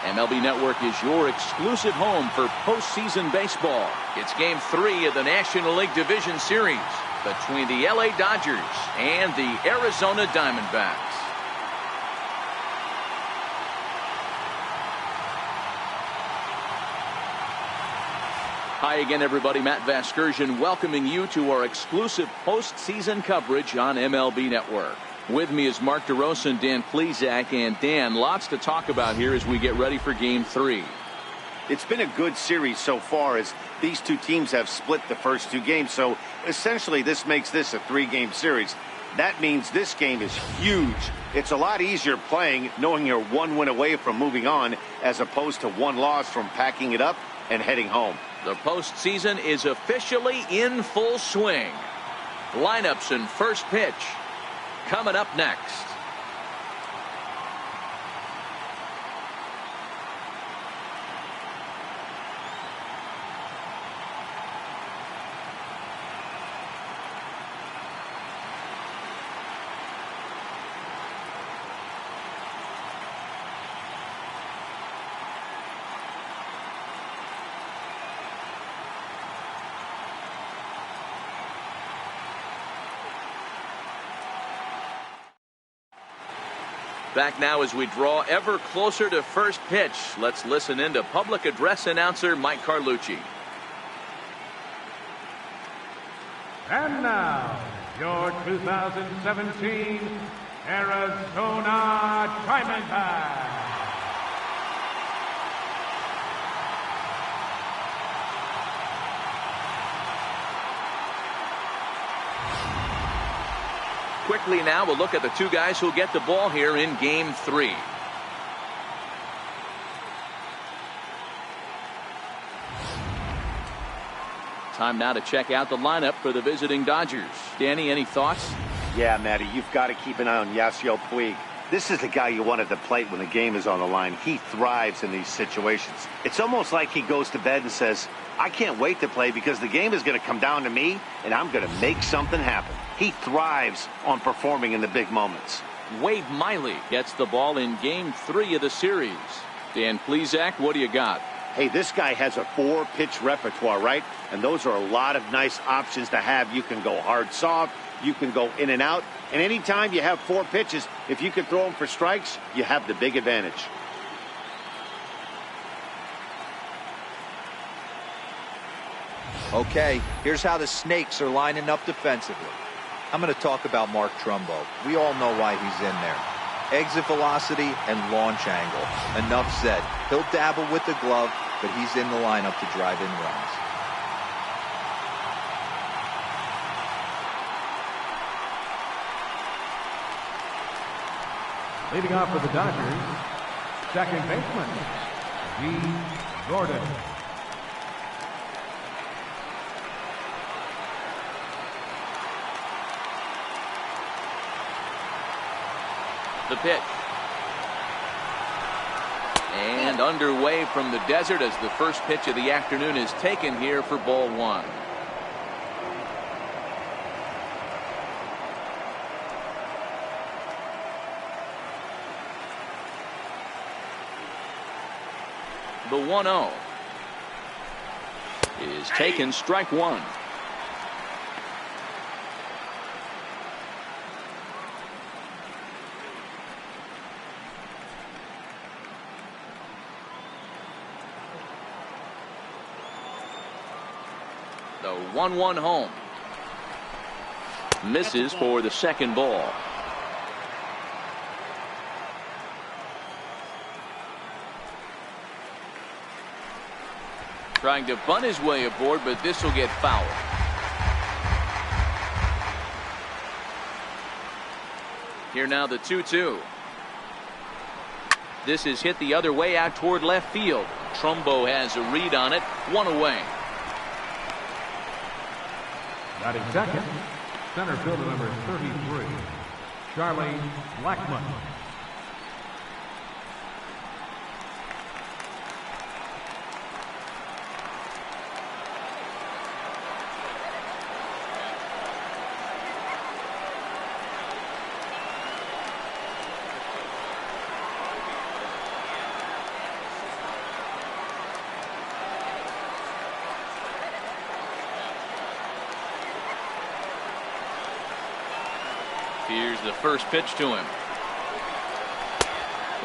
MLB Network is your exclusive home for postseason baseball. It's Game 3 of the National League Division Series between the LA Dodgers and the Arizona Diamondbacks. Hi again, everybody. Matt Vasgersian welcoming you to our exclusive postseason coverage on MLB Network. With me is Mark DeRosa and Dan Plesac. And Dan, lots to talk about here as we get ready for Game 3. It's been a good series so far as these two teams have split the first two games. So essentially this makes this a 3-game series. That means this game is huge. It's a lot easier playing knowing you're 1 win away from moving on as opposed to 1 loss from packing it up and heading home. The postseason is officially in full swing. Lineups and first pitch coming up next. Back now as we draw ever closer to first pitch. Let's listen in to public address announcer Mike Carlucci. And now, your 2017 Arizona Diamondbacks. Quickly now, we'll look at the two guys who'll get the ball here in Game 3. Time now to check out the lineup for the visiting Dodgers. Danny, any thoughts? Yeah, Matty, you've got to keep an eye on Yasiel Puig. This is the guy you want at the plate when the game is on the line. He thrives in these situations. It's almost like he goes to bed and says, I can't wait to play because the game is going to come down to me and I'm going to make something happen. He thrives on performing in the big moments. Wade Miley gets the ball in Game 3 of the series. Dan Plesac, what do you got? Hey, this guy has a 4-pitch repertoire, right? And those are a lot of nice options to have. You can go hard, soft. You can go in and out. And anytime you have 4 pitches, if you can throw them for strikes, you have the big advantage. Okay, here's how the Snakes are lining up defensively. I'm going to talk about Mark Trumbo. We all know why he's in there. Exit velocity and launch angle. Enough said. He'll dabble with the glove, but he's in the lineup to drive in runs. Leading off for the Dodgers, second baseman, G. Gordon. The pitch. And underway from the desert as the first pitch of the afternoon is taken here for ball 1. The 1-0 is taken, strike 1. The 1-1 home. Misses for the second ball. Trying to bunt his way aboard, but this will get fouled. Here now the 2-2. This is hit the other way out toward left field. Trumbo has a read on it. 1 away. Batting second, center fielder number 33, Charlie Blackmon. Here's the first pitch to him.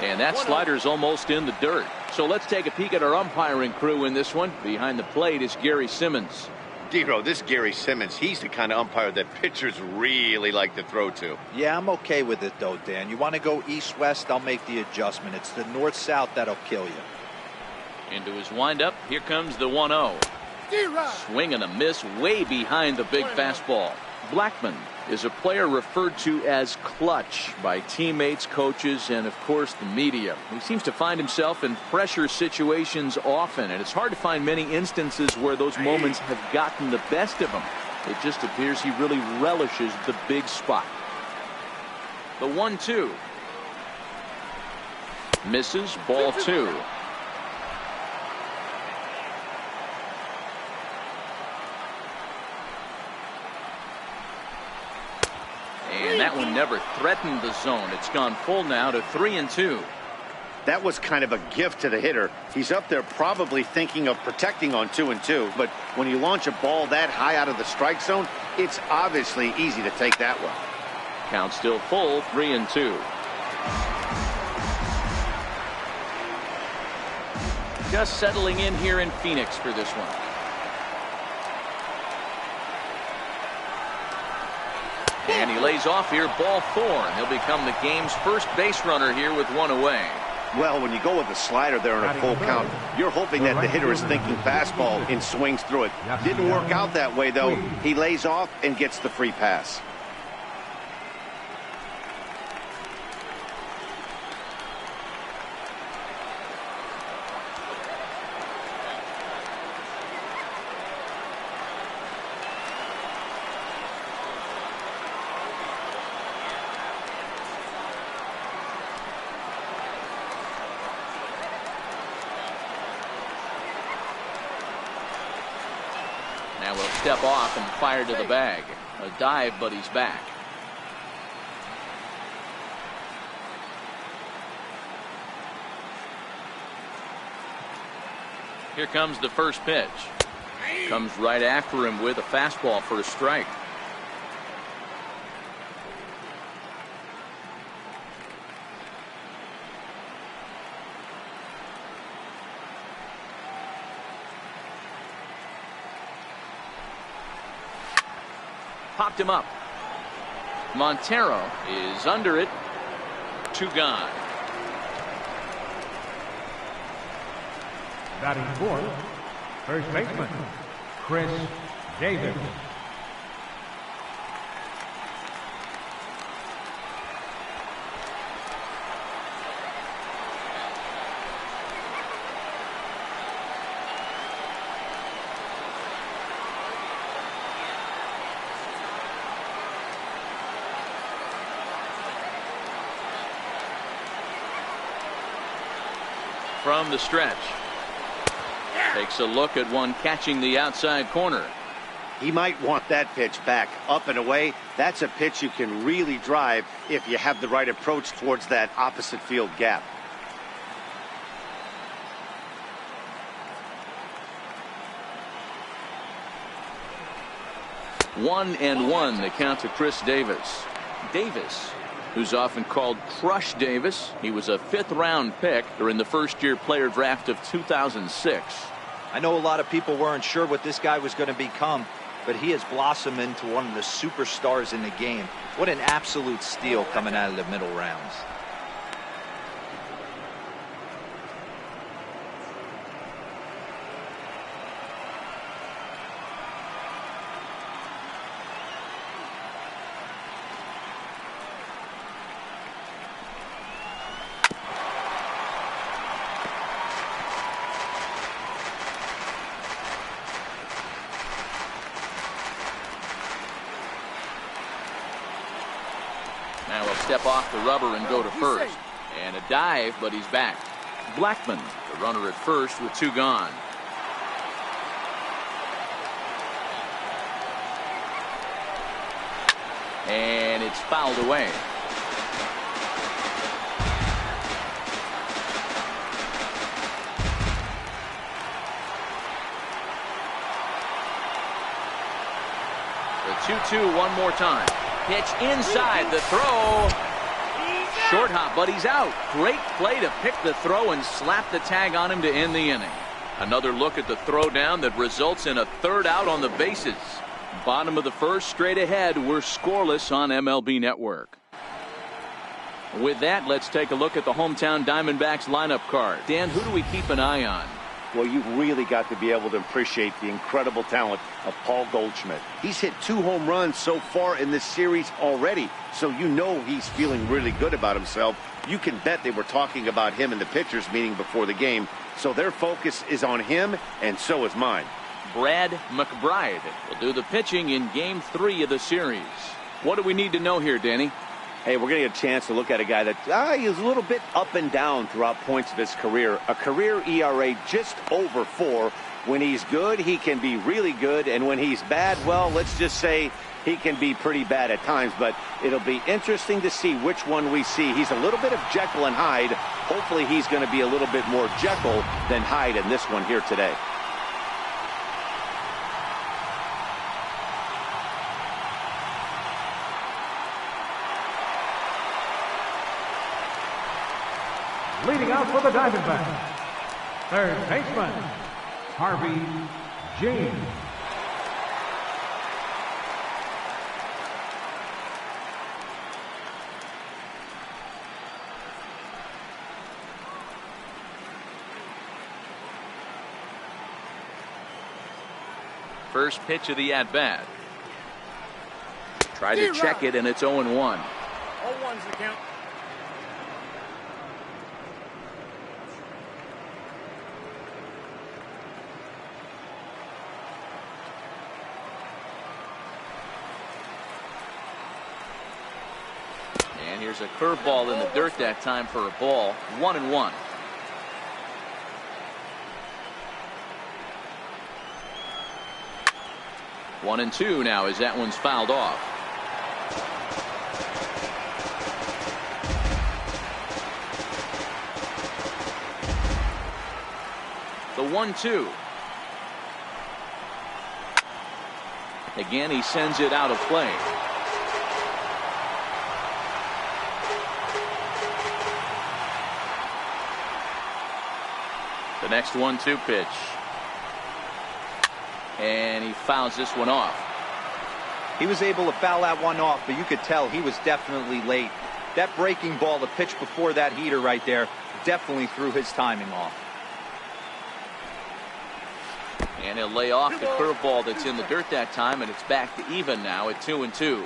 And that slider's almost in the dirt. So let's take a peek at our umpiring crew in this one. Behind the plate is Gary Simmons. D-Row, this Gary Simmons, he's the kind of umpire that pitchers really like to throw to. Yeah, I'm okay with it, though, Dan. You want to go east-west, I'll make the adjustment. It's the north-south that'll kill you. Into his windup, here comes the 1-0. Swing and a miss way behind the big fastball. Blackmon is a player referred to as clutch by teammates, coaches, and of course the media. He seems to find himself in pressure situations often, and it's hard to find many instances where those moments have gotten the best of him. It just appears he really relishes the big spot. The 1-2. Misses, ball 2. And that one never threatened the zone. It's gone full now to 3-2. That was kind of a gift to the hitter. He's up there probably thinking of protecting on 2-2. But when you launch a ball that high out of the strike zone, it's obviously easy to take that one. Count still full, 3-2. Just settling in here in Phoenix for this one. And he lays off here, ball 4. He'll become the game's first base runner here with one away. Well, when you go with the slider there in a full count, you're hoping that the hitter is thinking fastball and swings through it. Didn't work out that way, though. He lays off and gets the free pass. Now we'll step off and fire to the bag. A dive, but he's back. Here comes the first pitch. Comes right after him with a fastball for a strike. Popped him up. Montero is under it. 2 gone. Batting fourth, first baseman, Chris Davis. From the stretch. Takes a look at one catching the outside corner. He might want that pitch back, up and away. That's a pitch you can really drive if you have the right approach towards that opposite field gap. One and one, the count to Chris Davis. Davis, who's often called Crush Davis. He was a 5th-round pick during the first-year player draft of 2006. I know a lot of people weren't sure what this guy was going to become, but he has blossomed into one of the superstars in the game. What an absolute steal coming out of the middle rounds. Now he'll step off the rubber and go to first. And a dive, but he's back. Blackmon, the runner at first with 2 gone. And it's fouled away. The 2-2 one more time. Pitch inside, the throw. Short hop, but he's out. Great play to pick the throw and slap the tag on him to end the inning. Another look at the throw down that results in a third out on the bases. Bottom of the first, straight ahead. We're scoreless on MLB Network. With that, let's take a look at the hometown Diamondbacks lineup card. Dan, who do we keep an eye on? Well, you've really got to be able to appreciate the incredible talent of Paul Goldschmidt. He's hit 2 home runs so far in this series already, so you know he's feeling really good about himself. You can bet they were talking about him in the pitchers meeting before the game, so their focus is on him, and so is mine. Brad McBride will do the pitching in Game 3 of the series. What do we need to know here, Danny? Hey, we're going to get a chance to look at a guy that is a little bit up and down throughout points of his career. A career ERA just over 4. When he's good, he can be really good. And when he's bad, well, let's just say he can be pretty bad at times. But it'll be interesting to see which one we see. He's a little bit of Jekyll and Hyde. Hopefully he's going to be a little bit more Jekyll than Hyde in this one here today. Leading out for the Diamondbacks, third baseman, Harvey James. First pitch of the at-bat. Tried to check it, and it's 0-1. 0-1's the count. And here's a curveball in the dirt that time for a ball. 1-1. One and two now as that one's fouled off. The 1-2. Again, he sends it out of play. The next 1-2 pitch. And he fouls this one off. He was able to foul that one off, but you could tell he was definitely late. That breaking ball, the pitch before that heater right there, definitely threw his timing off. And he'll lay off the curveball that's in the dirt that time, and it's back to even now at 2-2.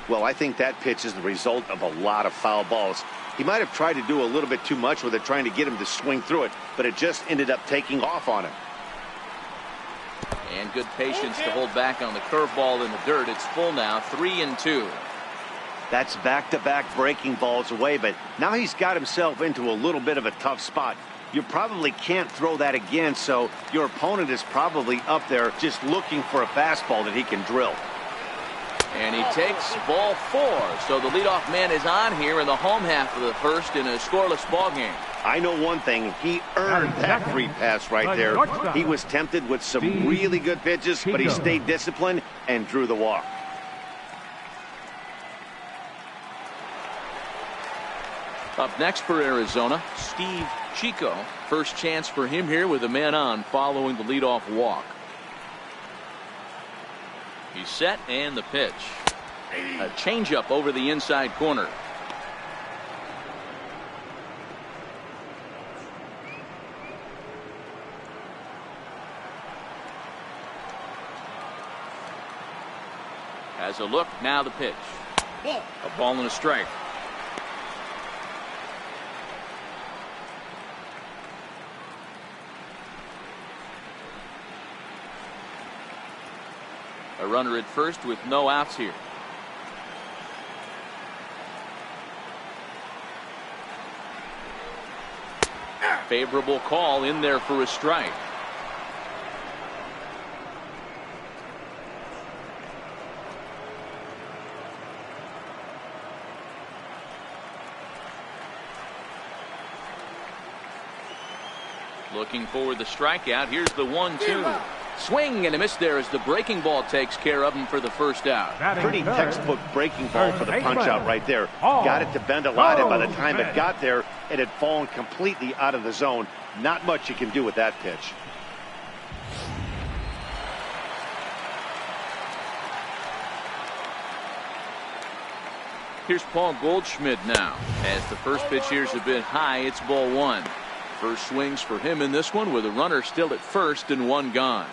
Well, I think that pitch is the result of a lot of foul balls. He might have tried to do a little bit too much with it, trying to get him to swing through it, but it just ended up taking off on him. And good patience to hold back on the curveball in the dirt. It's full now, 3-2. That's back-to-back breaking balls away, but now he's got himself into a little bit of a tough spot. You probably can't throw that again, so your opponent is probably up there just looking for a fastball that he can drill. And he takes ball 4. So the leadoff man is on here in the home half of the first in a scoreless ball game. I know one thing. He earned that free pass right there. He was tempted with some really good pitches, but he stayed disciplined and drew the walk. Up next for Arizona, Steve Chico. First chance for him here with a man on following the leadoff walk. He's set, and the pitch. A changeup over the inside corner. Has a look, now the pitch. A ball and a strike. A runner at first with no outs here. Favorable call in there for a strike. Looking for the strikeout. Here's the 1-2. Swing and a miss there as the breaking ball takes care of him for the first out. Pretty textbook breaking ball for the punch out right there. Got it to bend a lot, and by the time it got there, it had fallen completely out of the zone. Not much you can do with that pitch. Here's Paul Goldschmidt now. As the first pitch here is a bit high, it's ball one. First swings for him in this one with a runner still at first and one gone.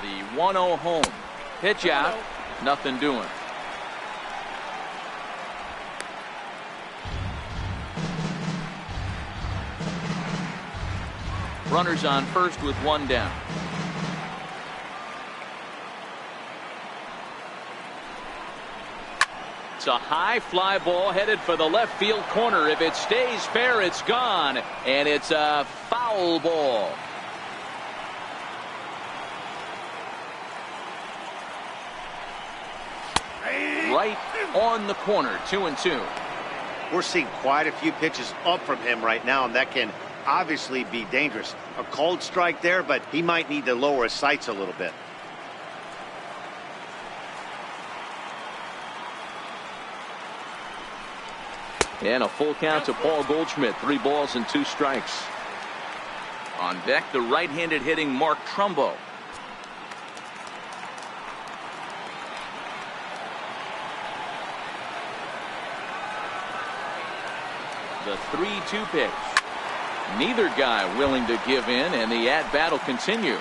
The 1-0 home. Pitch out. Nothing doing. Runners on first with one down. It's a high fly ball headed for the left field corner. If it stays fair, it's gone. And it's a foul ball. Right on the corner, 2-2. We're seeing quite a few pitches up from him right now, and that can obviously be dangerous. A cold strike there, but he might need to lower his sights a little bit. And a full count to Paul Goldschmidt. 3 balls and 2 strikes. On deck, the right-handed hitting Mark Trumbo. The 3-2 pitch. Neither guy willing to give in, and the at-bat will continue.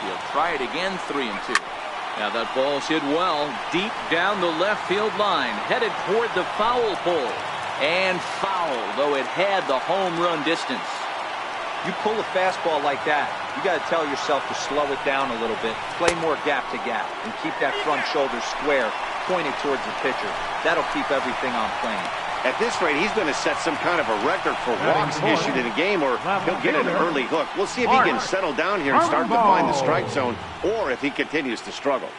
He'll try it again, 3-2. Now that ball's hit well, deep down the left field line, headed toward the foul pole. And foul, though it had the home run distance. You pull a fastball like that, you got to tell yourself to slow it down a little bit, play more gap to gap, and keep that front shoulder square, pointed towards the pitcher. That'll keep everything on plane. At this rate, he's going to set some kind of a record for walks issued in a game, or he'll get an early hook. We'll see if he can settle down here and start to find the strike zone, or if he continues to struggle.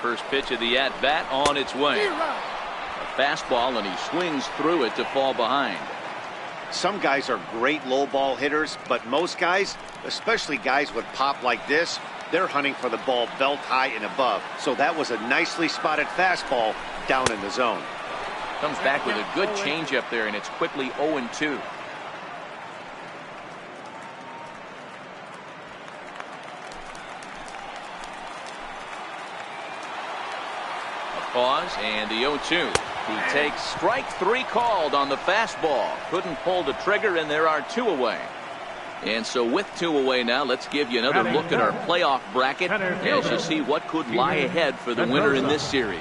First pitch of the at-bat on its way. A fastball, and he swings through it to fall behind. Some guys are great low ball hitters, but most guys, especially guys with pop like this, they're hunting for the ball belt high and above. So that was a nicely spotted fastball down in the zone. Comes back with a good changeup there, and it's quickly 0-2. Pause, and the 0-2. He takes strike 3 called on the fastball. Couldn't pull the trigger, and there are 2 away. And so with 2 away now, let's give you another look at our playoff bracket as you see what could lie ahead for the winner in this series.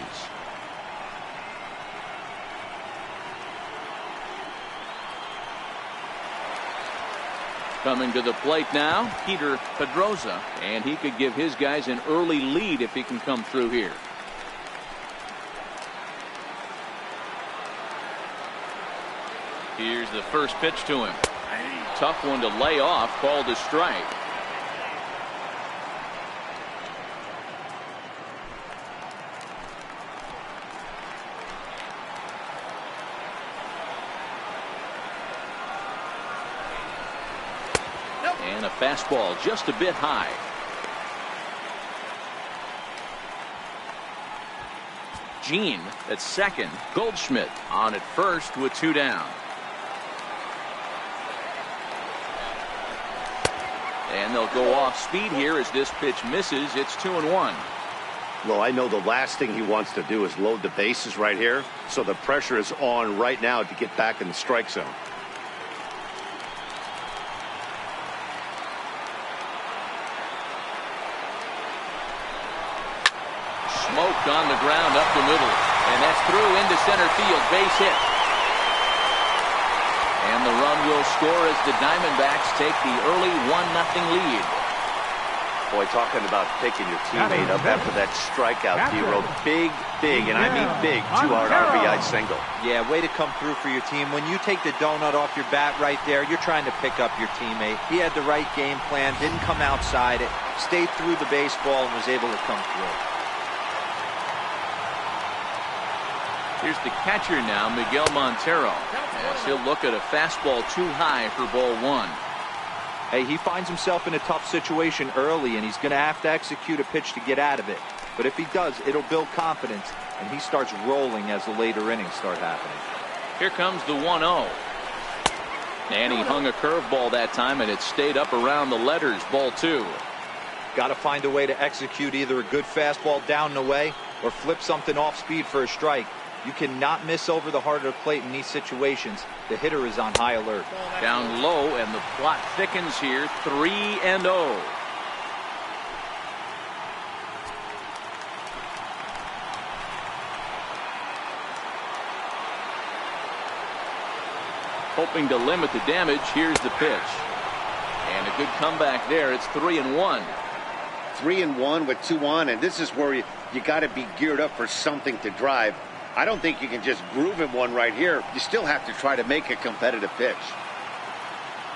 Coming to the plate now, Peter Pedroza, and he could give his guys an early lead if he can come through here. Here's the first pitch to him. Tough one to lay off, called a strike. And a fastball just a bit high. Gene at second. Goldschmidt on at first with 2 down. And they'll go off speed here as this pitch misses. It's 2-1. Well, I know the last thing he wants to do is load the bases right here. So the pressure is on right now to get back in the strike zone. Smoked on the ground up the middle. And that's through into center field. Base hit. And the run will score as the Diamondbacks take the early 1-0 lead. Boy, talking about picking your teammate up after that strikeout, D-Row. Big, and I mean big, 2-out RBI single. Yeah, way to come through for your team. When you take the donut off your bat right there, you're trying to pick up your teammate. He had the right game plan, didn't come outside it, stayed through the baseball, and was able to come through. Here's the catcher now, Miguel Montero, as he'll look at a fastball too high for ball 1. Hey, he finds himself in a tough situation early, and he's going to have to execute a pitch to get out of it. But if he does, it'll build confidence, and he starts rolling as the later innings start happening. Here comes the 1-0. And he hung a curveball that time, and it stayed up around the letters. Ball 2. Got to find a way to execute either a good fastball down and away or flip something off speed for a strike. You cannot miss over the heart of the plate in these situations. The hitter is on high alert. Down low, and the plot thickens here. 3-0. Hoping to limit the damage. Here's the pitch. And a good comeback there. It's 3-1. 3-1 with 2 on, and this is where you got to be geared up for something to drive. I don't think you can just groove in one right here. You still have to try to make a competitive pitch.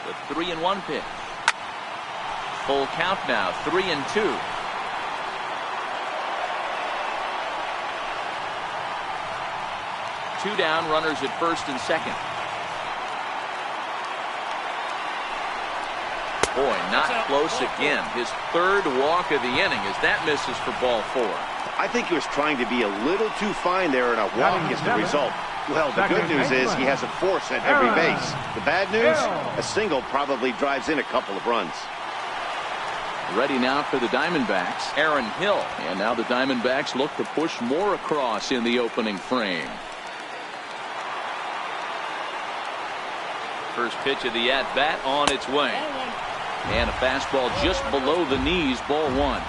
The 3-1 pitch. Full count now. 3-2. Two down, runners at first and second. Boy, not close again. His third walk of the inning as that misses for ball 4. I think he was trying to be a little too fine there, and a walk is the result. Well, the good news is he has a force at every base. The bad news, a single probably drives in a couple of runs. Ready now for the Diamondbacks, Aaron Hill. And now the Diamondbacks look to push more across in the opening frame. First pitch of the at-bat on its way. And a fastball just below the knees, ball 1.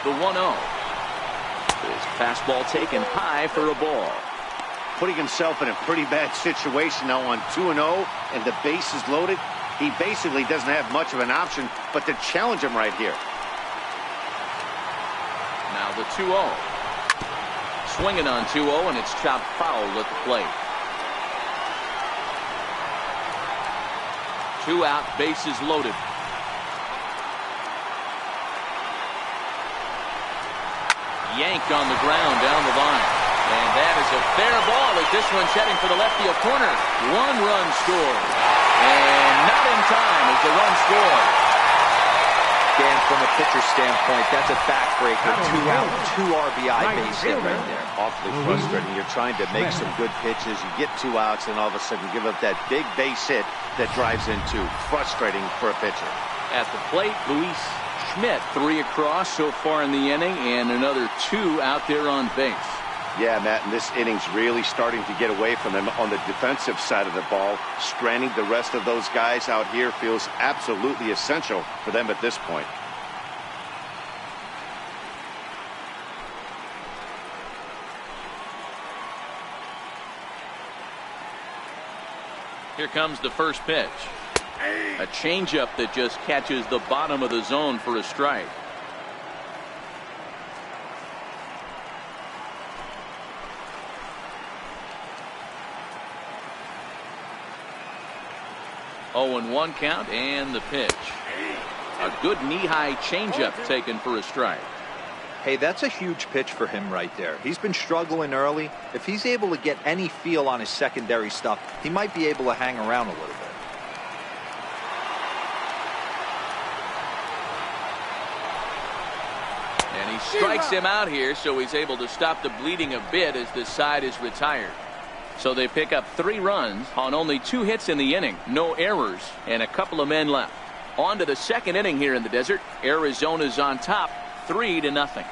The 1-0. His fastball taken high for a ball. Putting himself in a pretty bad situation now on 2-0, and the base is loaded. He basically doesn't have much of an option but to challenge him right here. Now the 2-0. Swinging on 2-0, and it's chopped foul at the plate. 2 out, bases loaded. Yanked on the ground down the line. And that is a fair ball as this one's heading for the left field corner. 1 run scored. And not in time as the run scored. Dan, from a pitcher standpoint, that's a backbreaker. 2 out, 2 RBI base hit right there. Awfully frustrating. You're trying to make some good pitches. You get 2 outs, and all of a sudden you give up that big base hit that drives in 2. Frustrating for a pitcher. At the plate, Luis Schmidt, 3 across so far in the inning, and another 2 out there on base. Yeah, Matt, and this inning's really starting to get away from them on the defensive side of the ball. Stranding the rest of those guys out here feels absolutely essential for them at this point. Here comes the first pitch. A changeup that just catches the bottom of the zone for a strike. Oh, and 1 count, and the pitch. A good knee-high changeup taken for a strike. Hey, that's a huge pitch for him right there. He's been struggling early. If he's able to get any feel on his secondary stuff, he might be able to hang around a little bit. And he strikes him out here, so he's able to stop the bleeding a bit as this side is retired. So they pick up 3 runs on only 2 hits in the inning, no errors, and a couple of men left. On to the second inning here in the desert. Arizona's on top, 3-0.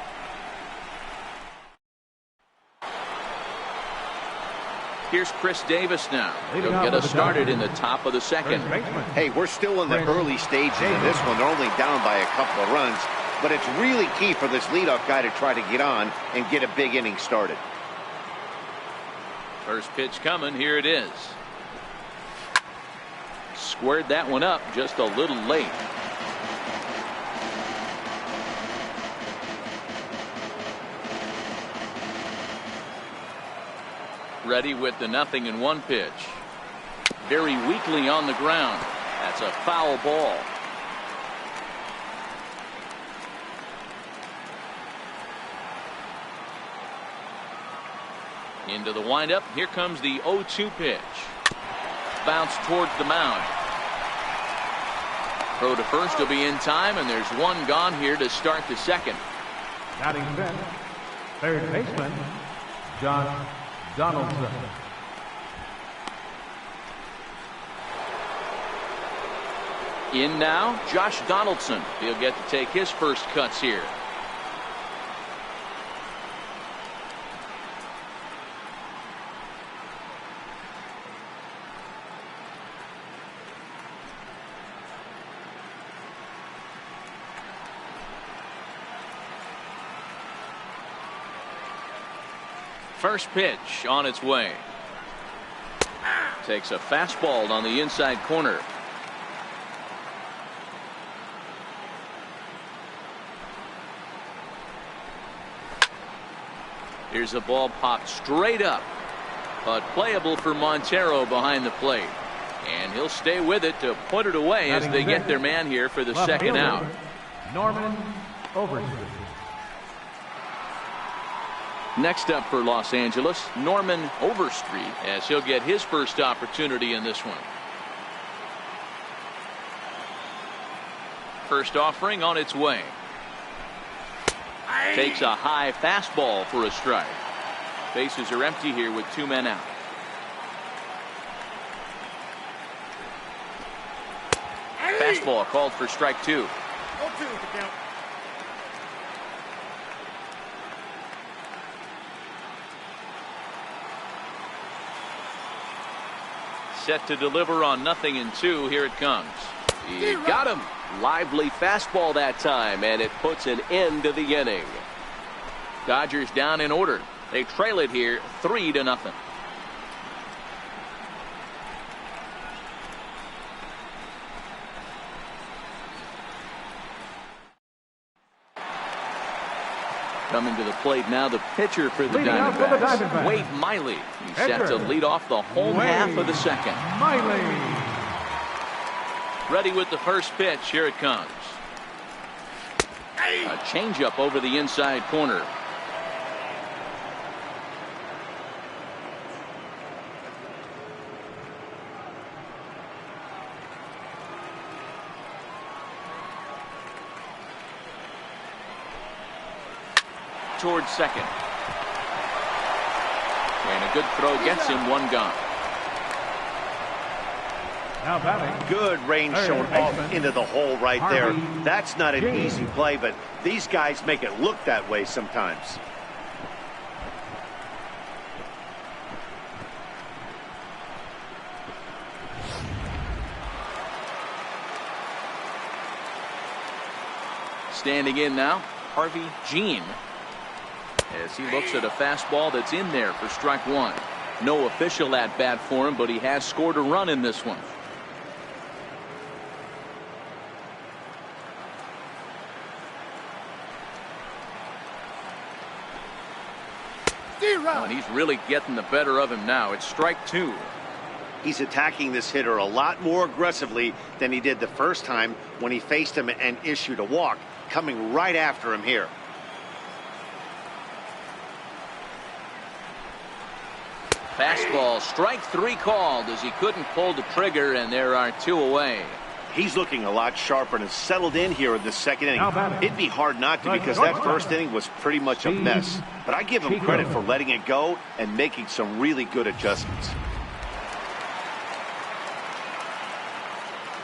Here's Chris Davis now. He'll get us started in the top of the second. Hey, we're still in the early stages of this one. They're only down by a couple of runs, but it's really key for this leadoff guy to try to get on and get a big inning started. First pitch coming. Here it is. Squared that one up just a little late. Ready with the 0-1 pitch. Very weakly on the ground. That's a foul ball. Into the windup. Here comes the 0-2 pitch. Bounce towards the mound. Throw to first will be in time, and there's one gone here to start the second. Batting fifth, third baseman, John Donaldson. In now, Josh Donaldson. He'll get to take his first cuts here. First pitch on its way. Takes a fastball on the inside corner. Here's a ball popped straight up, but playable for Montero behind the plate. And he'll stay with it to put it away as they get their man here for the second out. Norman Overstreet. Next up for Los Angeles, Norman Overstreet, as he'll get his first opportunity in this one. First offering on its way. Takes a high fastball for a strike. Bases are empty here with 2 men out. Fastball called for strike 2. 0-2 to count. Set to deliver on 0-2. Here it comes. He got him. Lively fastball that time, and it puts an end to the inning. Dodgers down in order. They trail it here 3-0. Coming to the plate now, the pitcher for the Diamondbacks, Wade Miley. He's set to lead off the home half of the second. Miley. Ready with the first pitch. Here it comes. A changeup over the inside corner. Towards second. And a good throw gets him one gone. Now batting. Good range shown off into the hole right there. That's not an easy play, but these guys make it look that way sometimes. Standing in now, Harvey Jean, as he looks at a fastball that's in there for strike 1. No official at bat for him, but he has scored a run in this one. Oh, and he's really getting the better of him now. It's strike 2. He's attacking this hitter a lot more aggressively than he did the first time when he faced him and issued a walk, coming right after him here. Fastball, strike 3 called as he couldn't pull the trigger, and there are 2 away. He's looking a lot sharper and has settled in here in the second inning. It'd be hard not to, because that first inning was pretty much a mess. But I give him credit for letting it go and making some really good adjustments.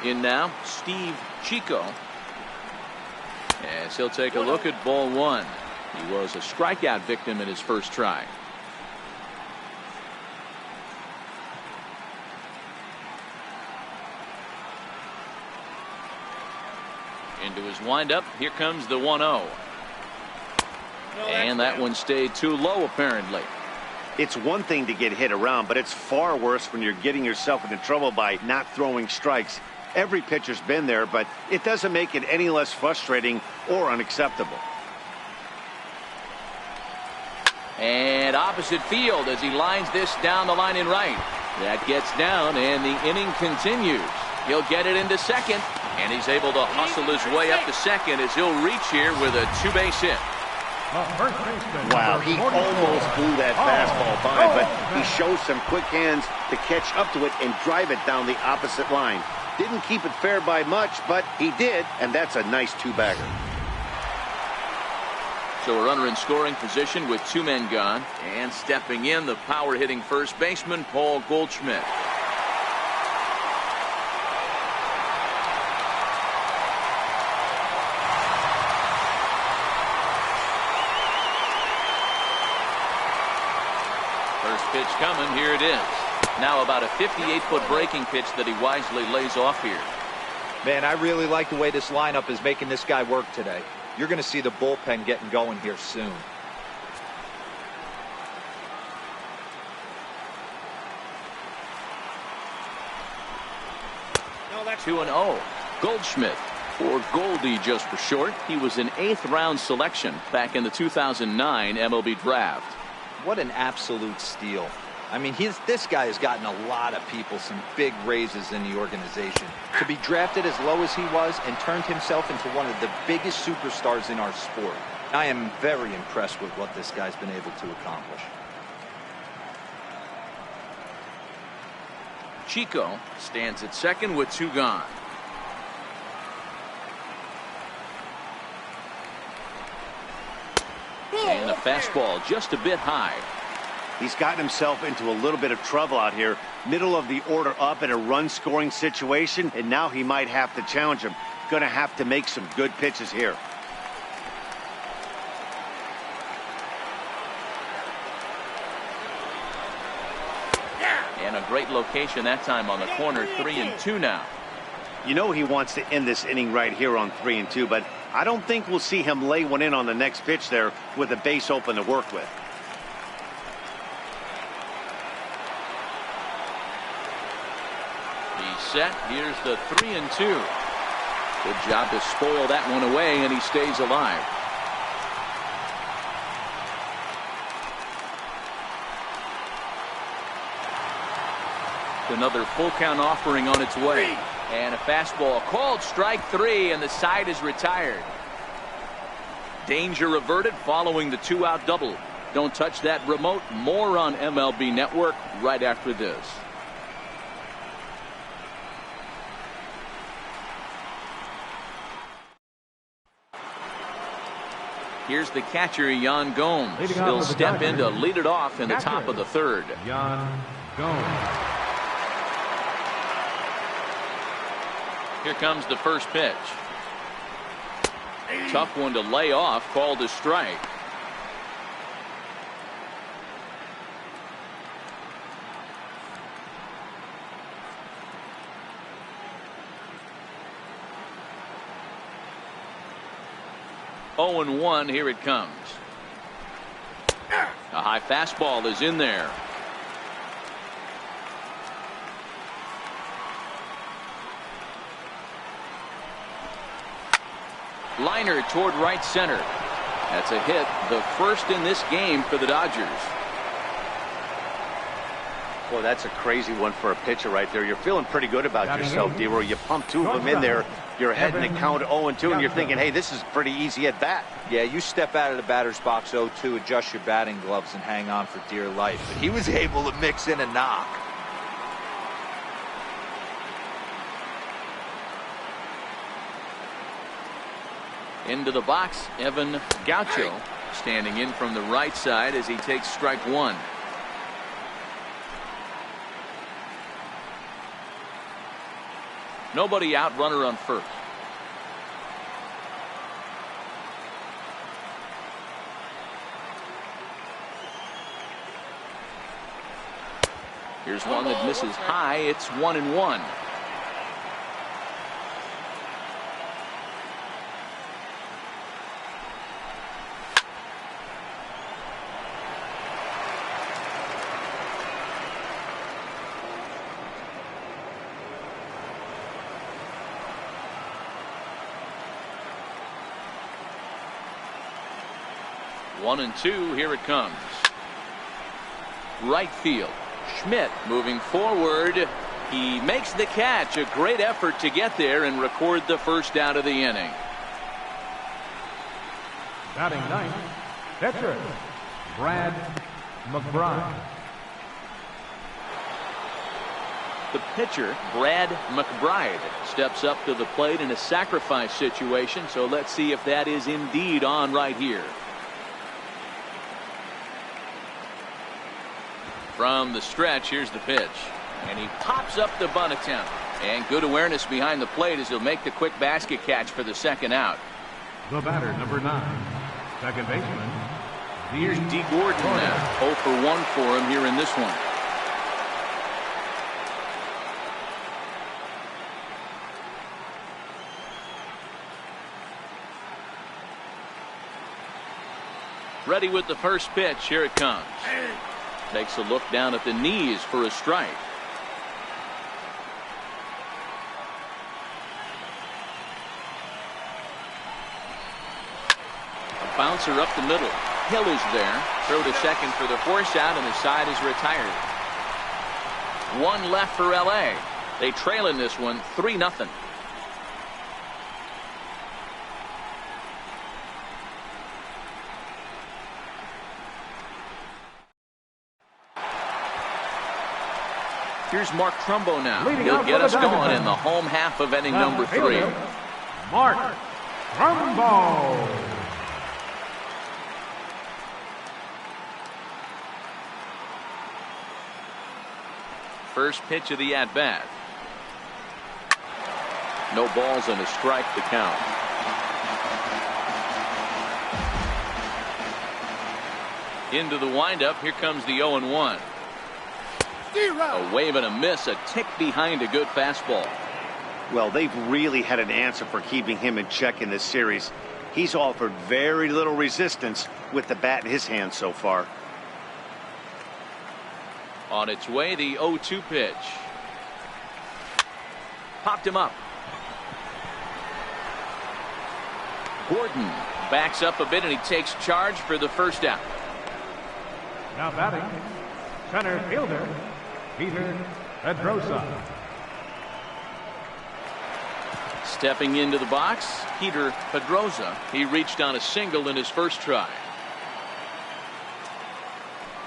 In now, Steve Chico, as he'll take a look at ball 1. He was a strikeout victim in his first try. Into his windup. Here comes the 1-0. And that one stayed too low, apparently. It's one thing to get hit around, but it's far worse when you're getting yourself into trouble by not throwing strikes. Every pitcher's been there, but it doesn't make it any less frustrating or unacceptable. And opposite field as he lines this down the line in right. That gets down, and the inning continues. He'll get it into second, and he's able to hustle his way up to second as he'll reach here with a two-base hit. Wow, he almost blew that fastball by, but he shows some quick hands to catch up to it and drive it down the opposite line. Didn't keep it fair by much, but he did, and that's a nice two-bagger. So a runner in scoring position with two men gone, and stepping in, the power-hitting first baseman, Paul Goldschmidt. First pitch coming. Here it is. Now about a 58-foot breaking pitch that he wisely lays off here. Man, I really like the way this lineup is making this guy work today. You're going to see the bullpen getting going here soon. No, that's 2-0. Goldschmidt, or Goldie just for short. He was an 8th-round selection back in the 2009 MLB draft. What an absolute steal. I mean, this guy has gotten a lot of people some big raises in the organization. To be drafted as low as he was and turned himself into one of the biggest superstars in our sport. I am very impressed with what this guy's been able to accomplish. Chico stands at second with two gone. And a fastball just a bit high. He's gotten himself into a little bit of trouble out here. Middle of the order up in a run-scoring situation, and now he might have to challenge him. Going to have to make some good pitches here. And a great location that time on the corner. 3-2 now. You know he wants to end this inning right here on 3-2, but I don't think we'll see him lay one in on the next pitch there with a base open to work with. He's set. Here's the 3-2. Good job to spoil that one away, and he stays alive. Another full count offering on its way. And a fastball called strike 3, and the side is retired. Danger averted following the 2-out double. Don't touch that remote. More on MLB Network right after this. Here's the catcher, Yan Gomes. He'll step in to lead it off in the top of the third. Yan Gomes. Here comes the first pitch. Tough one to lay off, called a strike. Oh, and 1, here it comes. A high fastball is in there. Liner toward right center. That's a hit, the first in this game for the Dodgers. Boy, that's a crazy one for a pitcher right there. You're feeling pretty good about yourself, D-Roy. You pump two of them in there. You're ahead in the count 0-2, and you're thinking, hey, this is pretty easy at bat. Yeah, you step out of the batter's box 0-2, adjust your batting gloves, and hang on for dear life. But he was able to mix in a knock. Into the box, Evan Gaucho standing in from the right side as he takes strike 1. Nobody out, runner on first. Here's one that misses high. It's 1-1. 1-2. Here it comes. Right field. Schmidt moving forward. He makes the catch. A great effort to get there and record the first out of the inning. Batting ninth, pitcher Brad McBride. The pitcher, Brad McBride, steps up to the plate in a sacrifice situation. So let's see if that is indeed on right here. From the stretch, here's the pitch. And he pops up the bunt attempt. And good awareness behind the plate as he'll make the quick basket catch for the second out. The batter, number 9, second baseman. Here's D. Gordon now. 0 for 1 for him here in this one. Ready with the first pitch. Here it comes. Takes a look down at the knees for a strike. A bouncer up the middle. Hill is there. Throw to second for the force out, and the side is retired. One left for LA. They trail in this one 3-0. Here's Mark Trumbo now. He'll get us going in the home half of inning number 3. Mark Trumbo. First pitch of the at-bat. No balls and a strike to count. Into the windup. Here comes the 0-1. A wave and a miss, a tick behind a good fastball. Well, they've really had an answer for keeping him in check in this series. He's offered very little resistance with the bat in his hand so far. On its way, the 0-2 pitch. Popped him up. Gordon backs up a bit and he takes charge for the first out. Now batting, center fielder Peter Pedrosa. Stepping into the box, Peter Pedrosa. He reached on a single in his first try.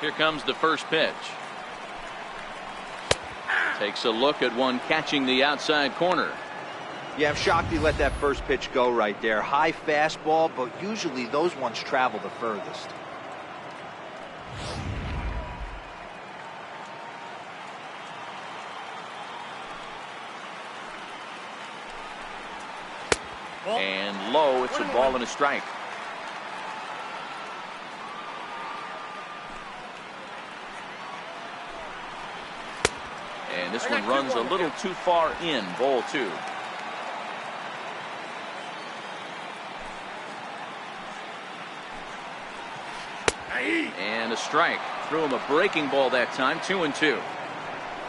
Here comes the first pitch. Takes a look at one catching the outside corner. Yeah, I'm shocked he let that first pitch go right there. High fastball, but usually those ones travel the furthest. And low, it's a ball and a strike. And this one runs a little too far in, ball 2. And a strike. Threw him a breaking ball that time, 2-2.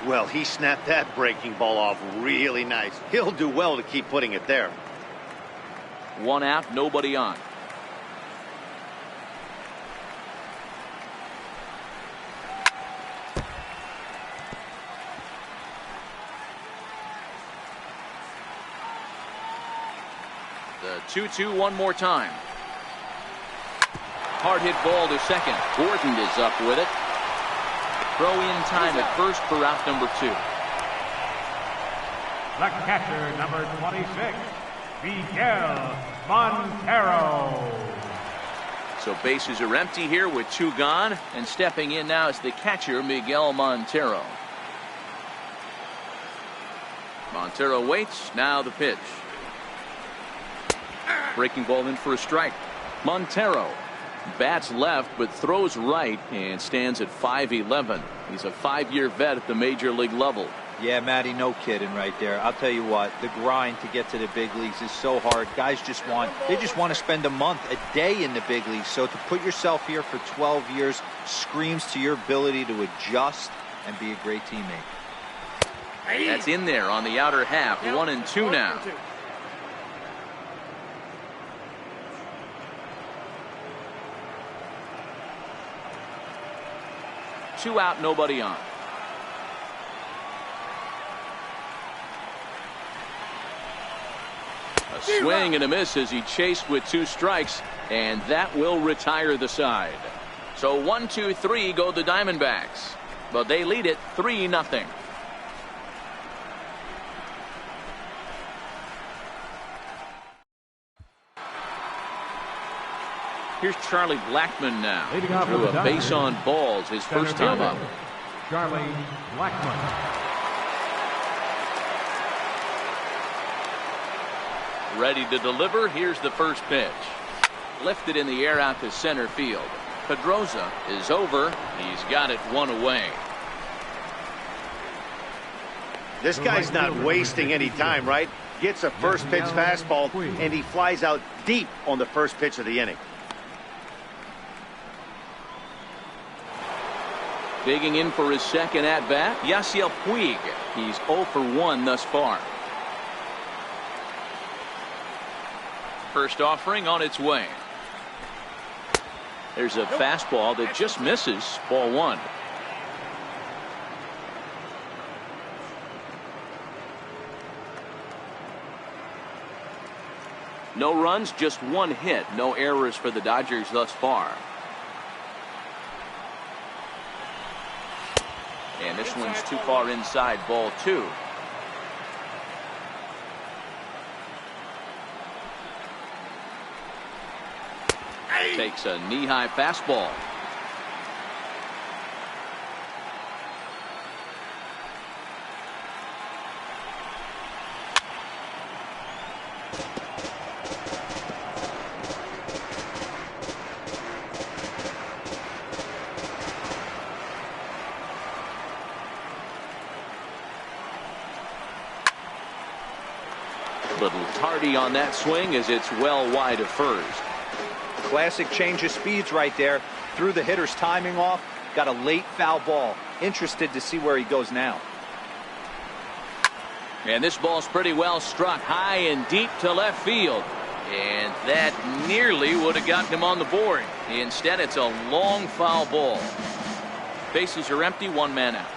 Well, he snapped that breaking ball off really nice. He'll do well to keep putting it there. 1 out, nobody on. The 2-2 one more time. Hard hit ball to second. Gordon is up with it. Throw in time at first for out number 2. The catcher, number 26, Miguel Montero. So bases are empty here with 2 gone, and stepping in now is the catcher, Miguel Montero. Montero waits. Now the pitch. Breaking ball in for a strike. Montero bats left but throws right and stands at 5'11". He's a 5-year vet at the major league level. Yeah, Matty, no kidding right there. I'll tell you what, the grind to get to the big leagues is so hard. Guys just want to spend a month, a day in the big leagues. So to put yourself here for 12 years screams to your ability to adjust and be a great teammate. That's in there on the outer half. 1-2 now. 2 out, nobody on. A swing and a miss as he chased with 2 strikes, and that will retire the side. So 1, 2, 3 go the Diamondbacks, but they lead it 3-0. Here's Charlie Blackmon now. Threw a base on balls his first time up. Charlie Blackmon. Ready to deliver. Here's the first pitch. Lifted in the air out to center field. Pedroza is over. He's got it 1 away. This guy's not wasting any time, right? Gets a first pitch fastball, and he flies out deep on the first pitch of the inning. Digging in for his second at-bat, Yasiel Puig. He's 0 for 1 thus far. First offering on its way. There's a fastball that just misses. Ball 1. No runs, just 1 hit. No errors for the Dodgers thus far. And this one's too far inside. Ball 2. Takes a knee-high fastball. Little tardy on that swing as it's well wide of first. Classic change of speeds right there. Threw the hitter's timing off. Got a late foul ball. Interested to see where he goes now. And this ball's pretty well struck high and deep to left field. And that nearly would have gotten him on the board. Instead, it's a long foul ball. Bases are empty, 1 man out.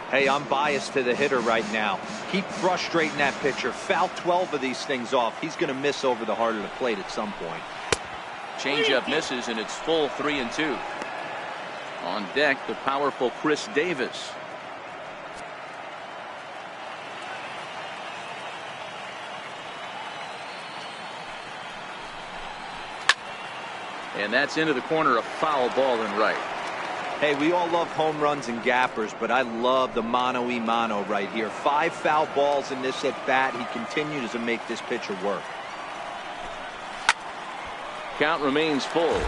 Hey, I'm biased to the hitter right now. Keep frustrating that pitcher. Foul 12 of these things off. He's going to miss over the heart of the plate at some point. Changeup misses, and it's full 3-2. On deck, the powerful Chris Davis. And that's into the corner, a foul ball in right. Hey, we all love home runs and gappers, but I love the mano-y-mano right here. 5 foul balls in this at-bat. He continues to make this pitcher work. Count remains full.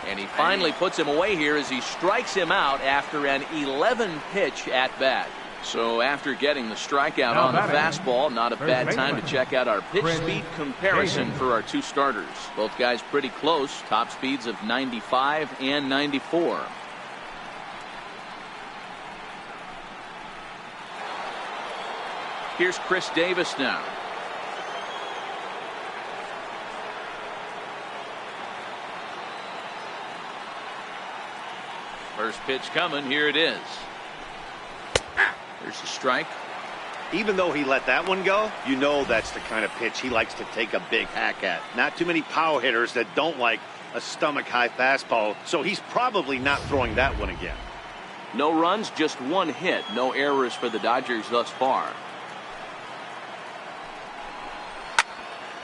And he finally puts him away here as he strikes him out after an 11-pitch at-bat. So after getting the strikeout on the fastball, not a bad time to check out our pitch speed comparison for our 2 starters. Both guys pretty close, top speeds of 95 and 94. Here's Chris Davis now. First pitch coming, here it is. There's a strike. Even though he let that one go, you know that's the kind of pitch he likes to take a big hack at. Not too many power hitters that don't like a stomach-high fastball, so he's probably not throwing that one again. No runs, just 1 hit. No errors for the Dodgers thus far.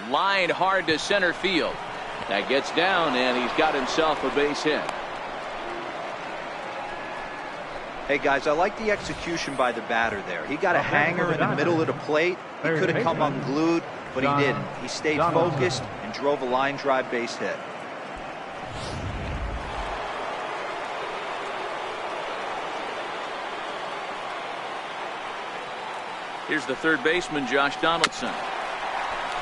Line hard to center field. That gets down, and he's got himself a base hit. Hey, guys, I like the execution by the batter there. He got a hanger in the middle of the plate. He could have come unglued, but he didn't. He stayed focused and drove a line drive base hit. Here's the third baseman, Josh Donaldson.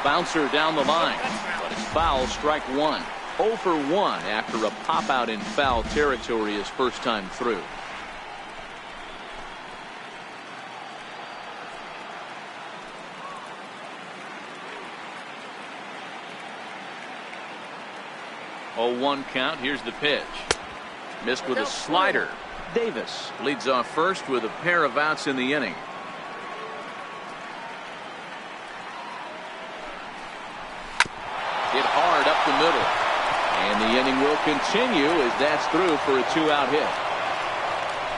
Bouncer down the line, but it's foul, strike 1. 0 for 1 after a pop out in foul territory his first time through. Oh, 1 count. Here's the pitch. Missed with a slider. Davis leads off first with a pair of outs in the inning. Hit hard up the middle. And the inning will continue as that's through for a 2-out hit.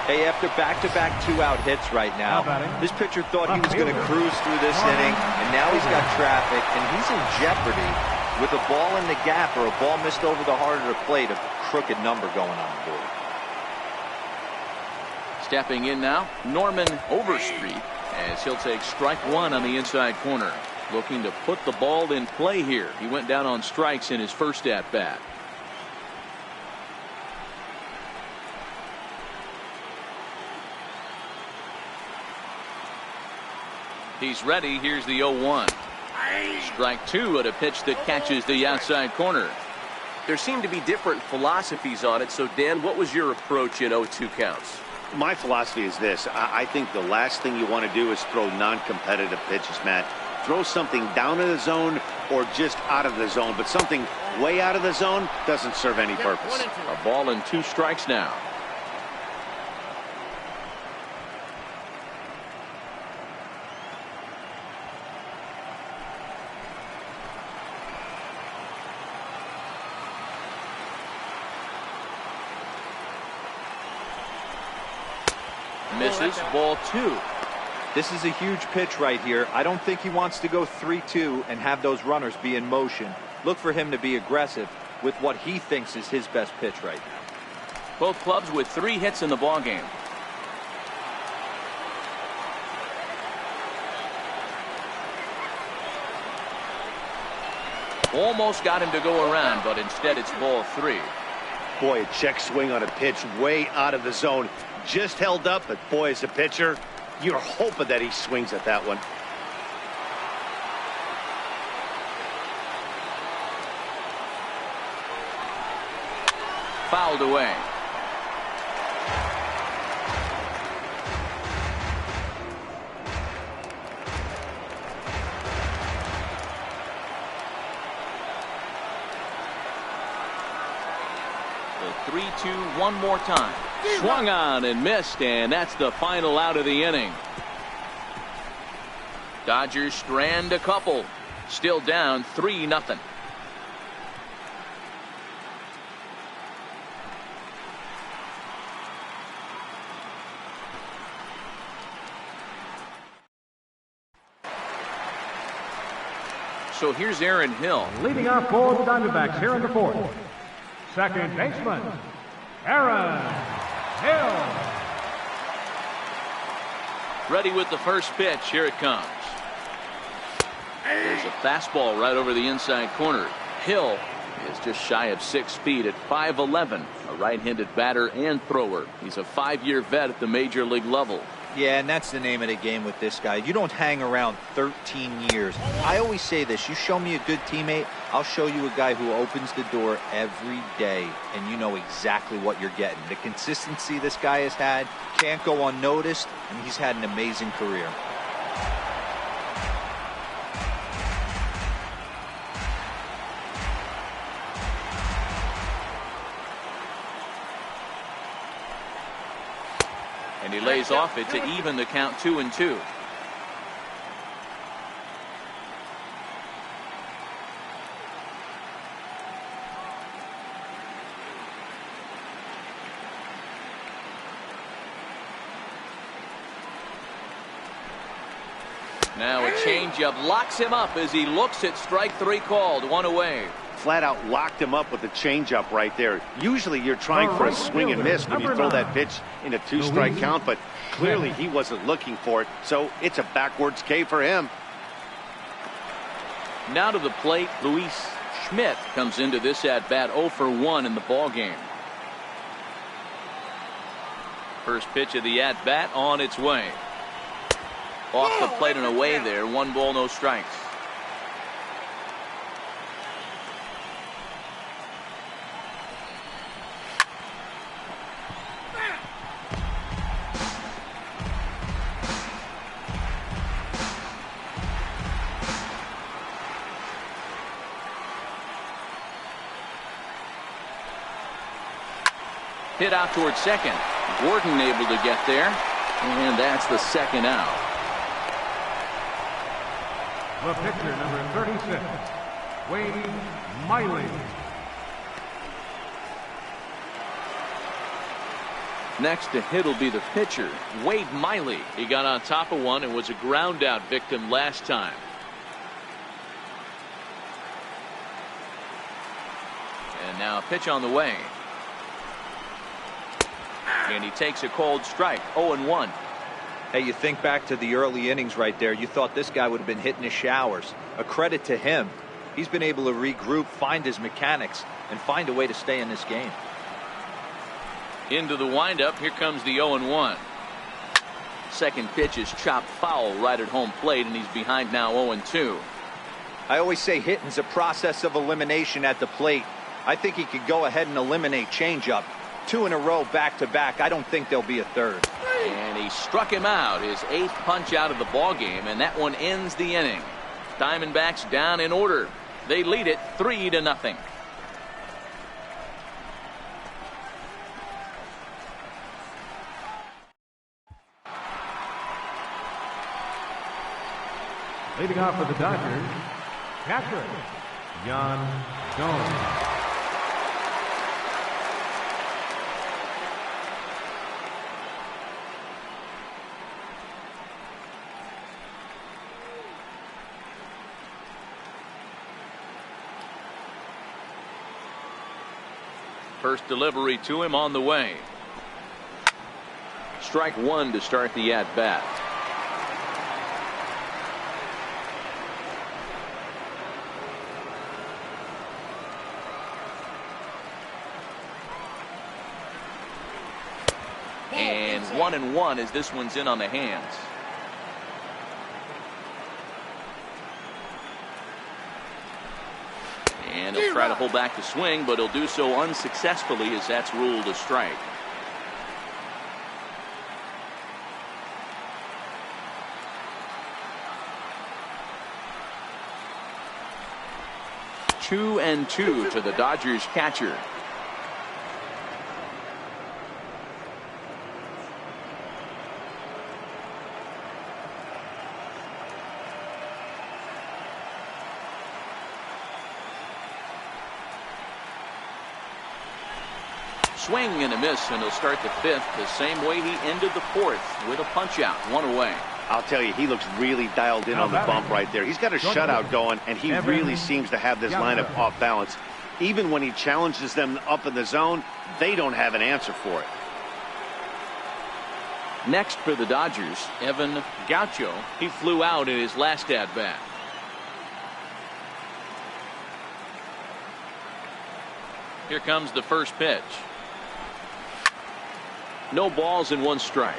Hey, after back-to-back 2-out hits right now, this pitcher thought he was going to cruise through this inning, and now he's got traffic, and he's in jeopardy with a ball in the gap or a ball missed over the heart of the plate, a crooked number going on the board. Stepping in now, Norman Overstreet, as he'll take strike 1 on the inside corner. Looking to put the ball in play here. He went down on strikes in his first at-bat. He's ready. Here's the 0-1. Strike 2 at a pitch that catches the outside corner. There seem to be different philosophies on it. So, Dan, what was your approach in 0-2 counts? My philosophy is this. I think the last thing you want to do is throw non-competitive pitches, Matt. Throw something down in the zone or just out of the zone, but something way out of the zone doesn't serve any purpose. A ball and 2 strikes now. Misses. Ball 2. This is a huge pitch right here. I don't think he wants to go 3-2 and have those runners be in motion. Look for him to be aggressive with what he thinks is his best pitch right now. Both clubs with 3 hits in the ballgame. Almost got him to go around, but instead it's ball 3. Boy, a check swing on a pitch way out of the zone. Just held up, but boy, as a pitcher, you're hoping that he swings at that one. Fouled away. The 3-2 one more time. Swung on and missed, and that's the final out of the inning. Dodgers strand a couple. Still down 3-0. So here's Aaron Hill. Leading off for the Diamondbacks here in the 4th. Second baseman, Aaron Hill. Ready with the first pitch. Here it comes. There's a fastball right over the inside corner. Hill is just shy of 6 feet at 5'11", a right-handed batter and thrower. He's a 5-year vet at the major league level. Yeah, and that's the name of the game with this guy. You don't hang around 13 years. I always say this, you show me a good teammate, I'll show you a guy who opens the door every day, and you know exactly what you're getting. The consistency this guy has had can't go unnoticed, and he's had an amazing career. And he lays off it to even the count 2-2. Now a changeup locks him up as he looks at strike 3 called. 1 away. Flat out locked him up with the changeup right there. Usually you're trying for a swing and miss when you throw that pitch in a 2-strike count, but clearly he wasn't looking for it, so it's a backwards K for him. Now to the plate, Luis Schmidt comes into this at-bat 0 for 1 in the ballgame. First pitch of the at-bat on its way. Off the plate and away there. 1 ball, no strikes. Hit out towards second. Gordon able to get there. And that's the second out. The pitcher, number 36, Wade Miley. Next to hit will be the pitcher, Wade Miley. He got on top of one and was a ground out victim last time. And now a pitch on the way. And he takes a cold strike, 0-1. Hey, you think back to the early innings right there. You thought this guy would have been hitting his showers. A credit to him. He's been able to regroup, find his mechanics, and find a way to stay in this game. Into the windup. Here comes the 0-1. Second pitch is chopped foul right at home plate, and he's behind now 0-2. I always say hitting's a process of elimination at the plate. I think he could go ahead and eliminate changeup. 2 in a row back-to-back. I don't think there'll be a third. And he struck him out, his 8th punch out of the ball game, and that one ends the inning. Diamondbacks down in order. They lead it 3-0. Leading off for the Dodgers, catcher, Yan Jones. First delivery to him on the way. Strike one to start the at-bat. And 1-1 as this one's in on the hands. And he'll try to hold back the swing, but he'll do so unsuccessfully as that's ruled a strike. Two and two to the Dodgers catcher. Swing and a miss, and he'll start the 5th the same way he ended the 4th with a punch out, 1 away. I'll tell you, he looks really dialed in on the bump right there. He's got a shutout going, and he really seems to have this lineup off balance. Even when he challenges them up in the zone, they don't have an answer for it. Next for the Dodgers, Evan Gaucho. He flew out in his last at-bat. Here comes the first pitch. No balls and 1 strike.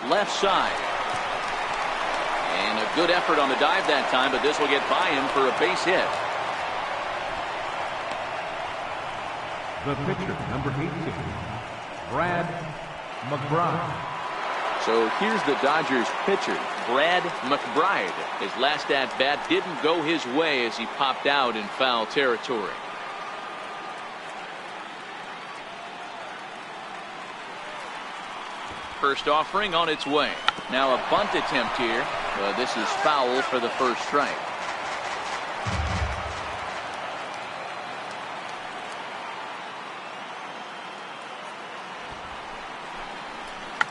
Left side. And a good effort on the dive that time, but this will get by him for a base hit. The pitcher, number 18, Brad McBride. So here's the Dodgers pitcher, Brad McBride. His last at-bat didn't go his way as he popped out in foul territory. First offering on its way. Now a bunt attempt here. This is foul for the first strike.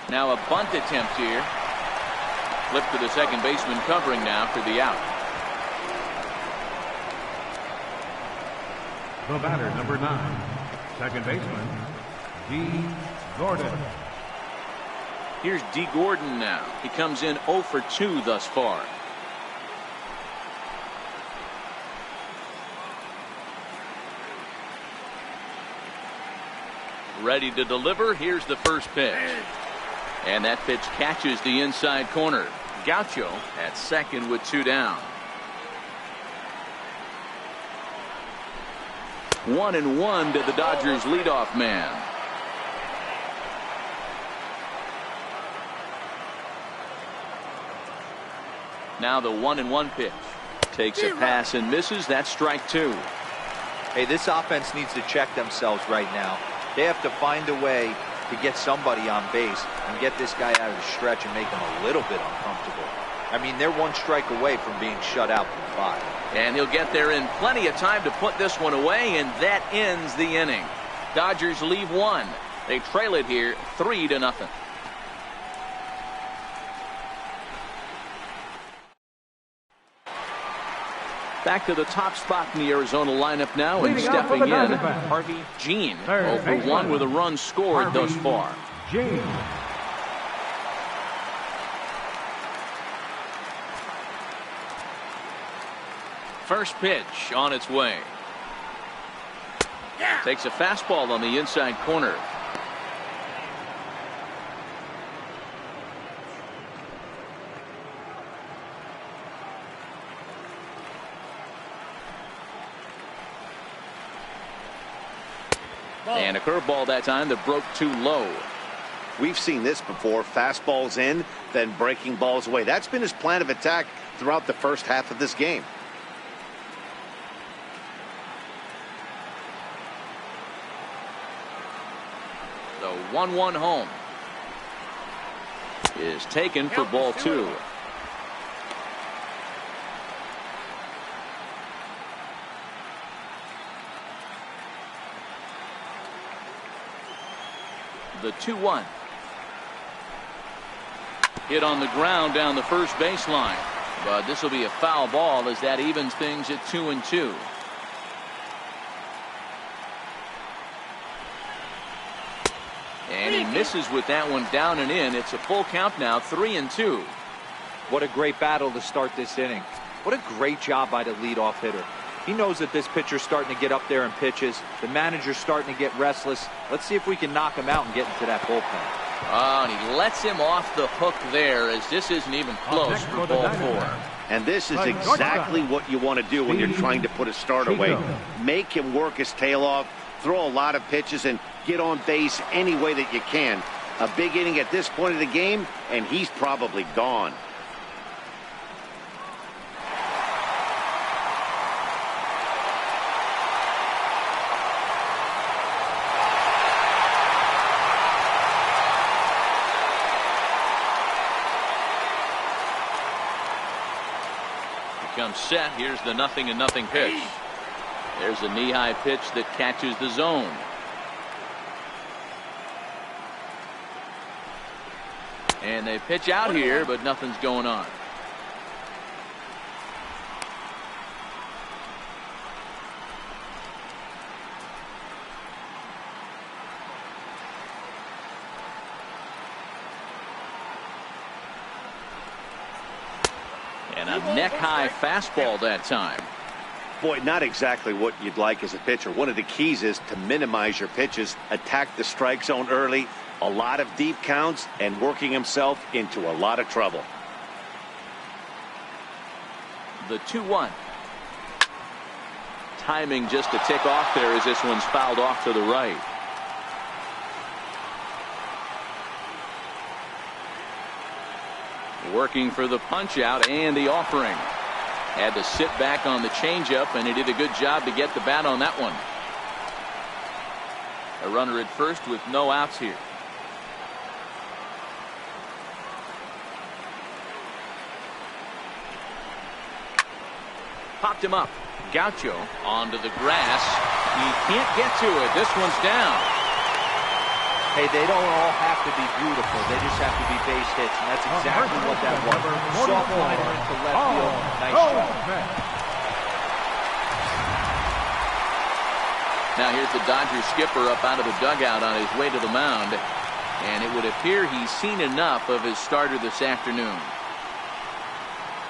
Now a bunt attempt here. Flip to the second baseman covering now for the out. The batter, number 9, second baseman, D. Gordon. Here's D. Gordon now. He comes in 0 for 2 thus far. Ready to deliver. Here's the first pitch. And that pitch catches the inside corner. Gaucho at second with 2 down. 1-1 to the Dodgers leadoff man. Now the 1-1 pitch. Takes a pass and misses. That's strike 2. Hey, this offense needs to check themselves right now. They have to find a way to get somebody on base and get this guy out of the stretch and make him a little bit uncomfortable. I mean, they're 1 strike away from being shut out from 5. And he'll get there in plenty of time to put this one away, and that ends the inning. Dodgers leave 1. They trail it here 3-0. Back to the top spot in the Arizona lineup now, and stepping in, Harvey Jean. 0-for-1 with a run scored thus far. Jean. First pitch on its way. Takes a fastball on the inside corner. And a curveball that time that broke too low. We've seen this before. Fastballs in, then breaking balls away. That's been his plan of attack throughout the first half of this game. The 1-1 home is taken for ball 2. The 2-1. Hit on the ground down the first baseline, but this will be a foul ball as that evens things at 2-2. And he misses with that one down and in. It's a full count now, 3-2. What a great battle to start this inning. What a great job by the leadoff hitter. He knows that this pitcher's starting to get up there in pitches. The manager's starting to get restless. Let's see if we can knock him out and get into that bullpen. Oh, and he lets him off the hook there, as this isn't even close for ball 4. And this is exactly what you want to do when you're trying to put a starter away. Make him work his tail off, throw a lot of pitches, and get on base any way that you can. A big inning at this point of the game, and he's probably gone. Comes set. Here's the 0-0 pitch. There's a knee-high pitch that catches the zone. And they pitch out here, but nothing's going on. And a neck-high fastball that time. Boy, not exactly what you'd like as a pitcher. One of the keys is to minimize your pitches, attack the strike zone early, a lot of deep counts, and working himself into a lot of trouble. The 2-1. Timing just to tick off there as this one's fouled off to the right. Working for the punch out and the offering. Had to sit back on the changeup, and he did a good job to get the bat on that one. A runner at first with no outs here. Popped him up. Gaucho onto the grass. He can't get to it. This one's down. Hey, they don't all have to be beautiful. They just have to be base hits, and that's exactly what that was. Soft liner into left field. Nice shot. Now here's the Dodgers skipper up out of the dugout on his way to the mound. And it would appear he's seen enough of his starter this afternoon.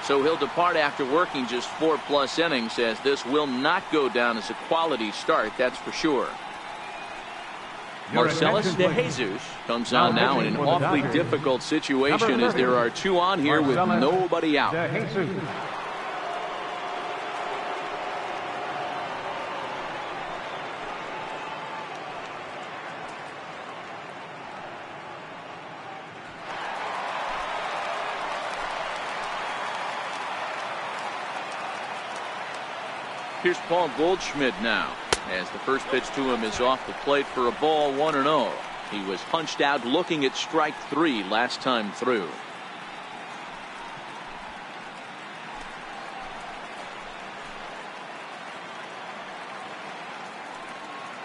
So he'll depart after working just 4+ innings, as this will not go down as a quality start, that's for sure. Marcellus De Jesus comes on now in an awfully difficult situation, as there are 2 on here with nobody out. Here's Paul Goldschmidt now, as the first pitch to him is off the plate for a ball, 1-0. He was punched out looking at strike 3 last time through.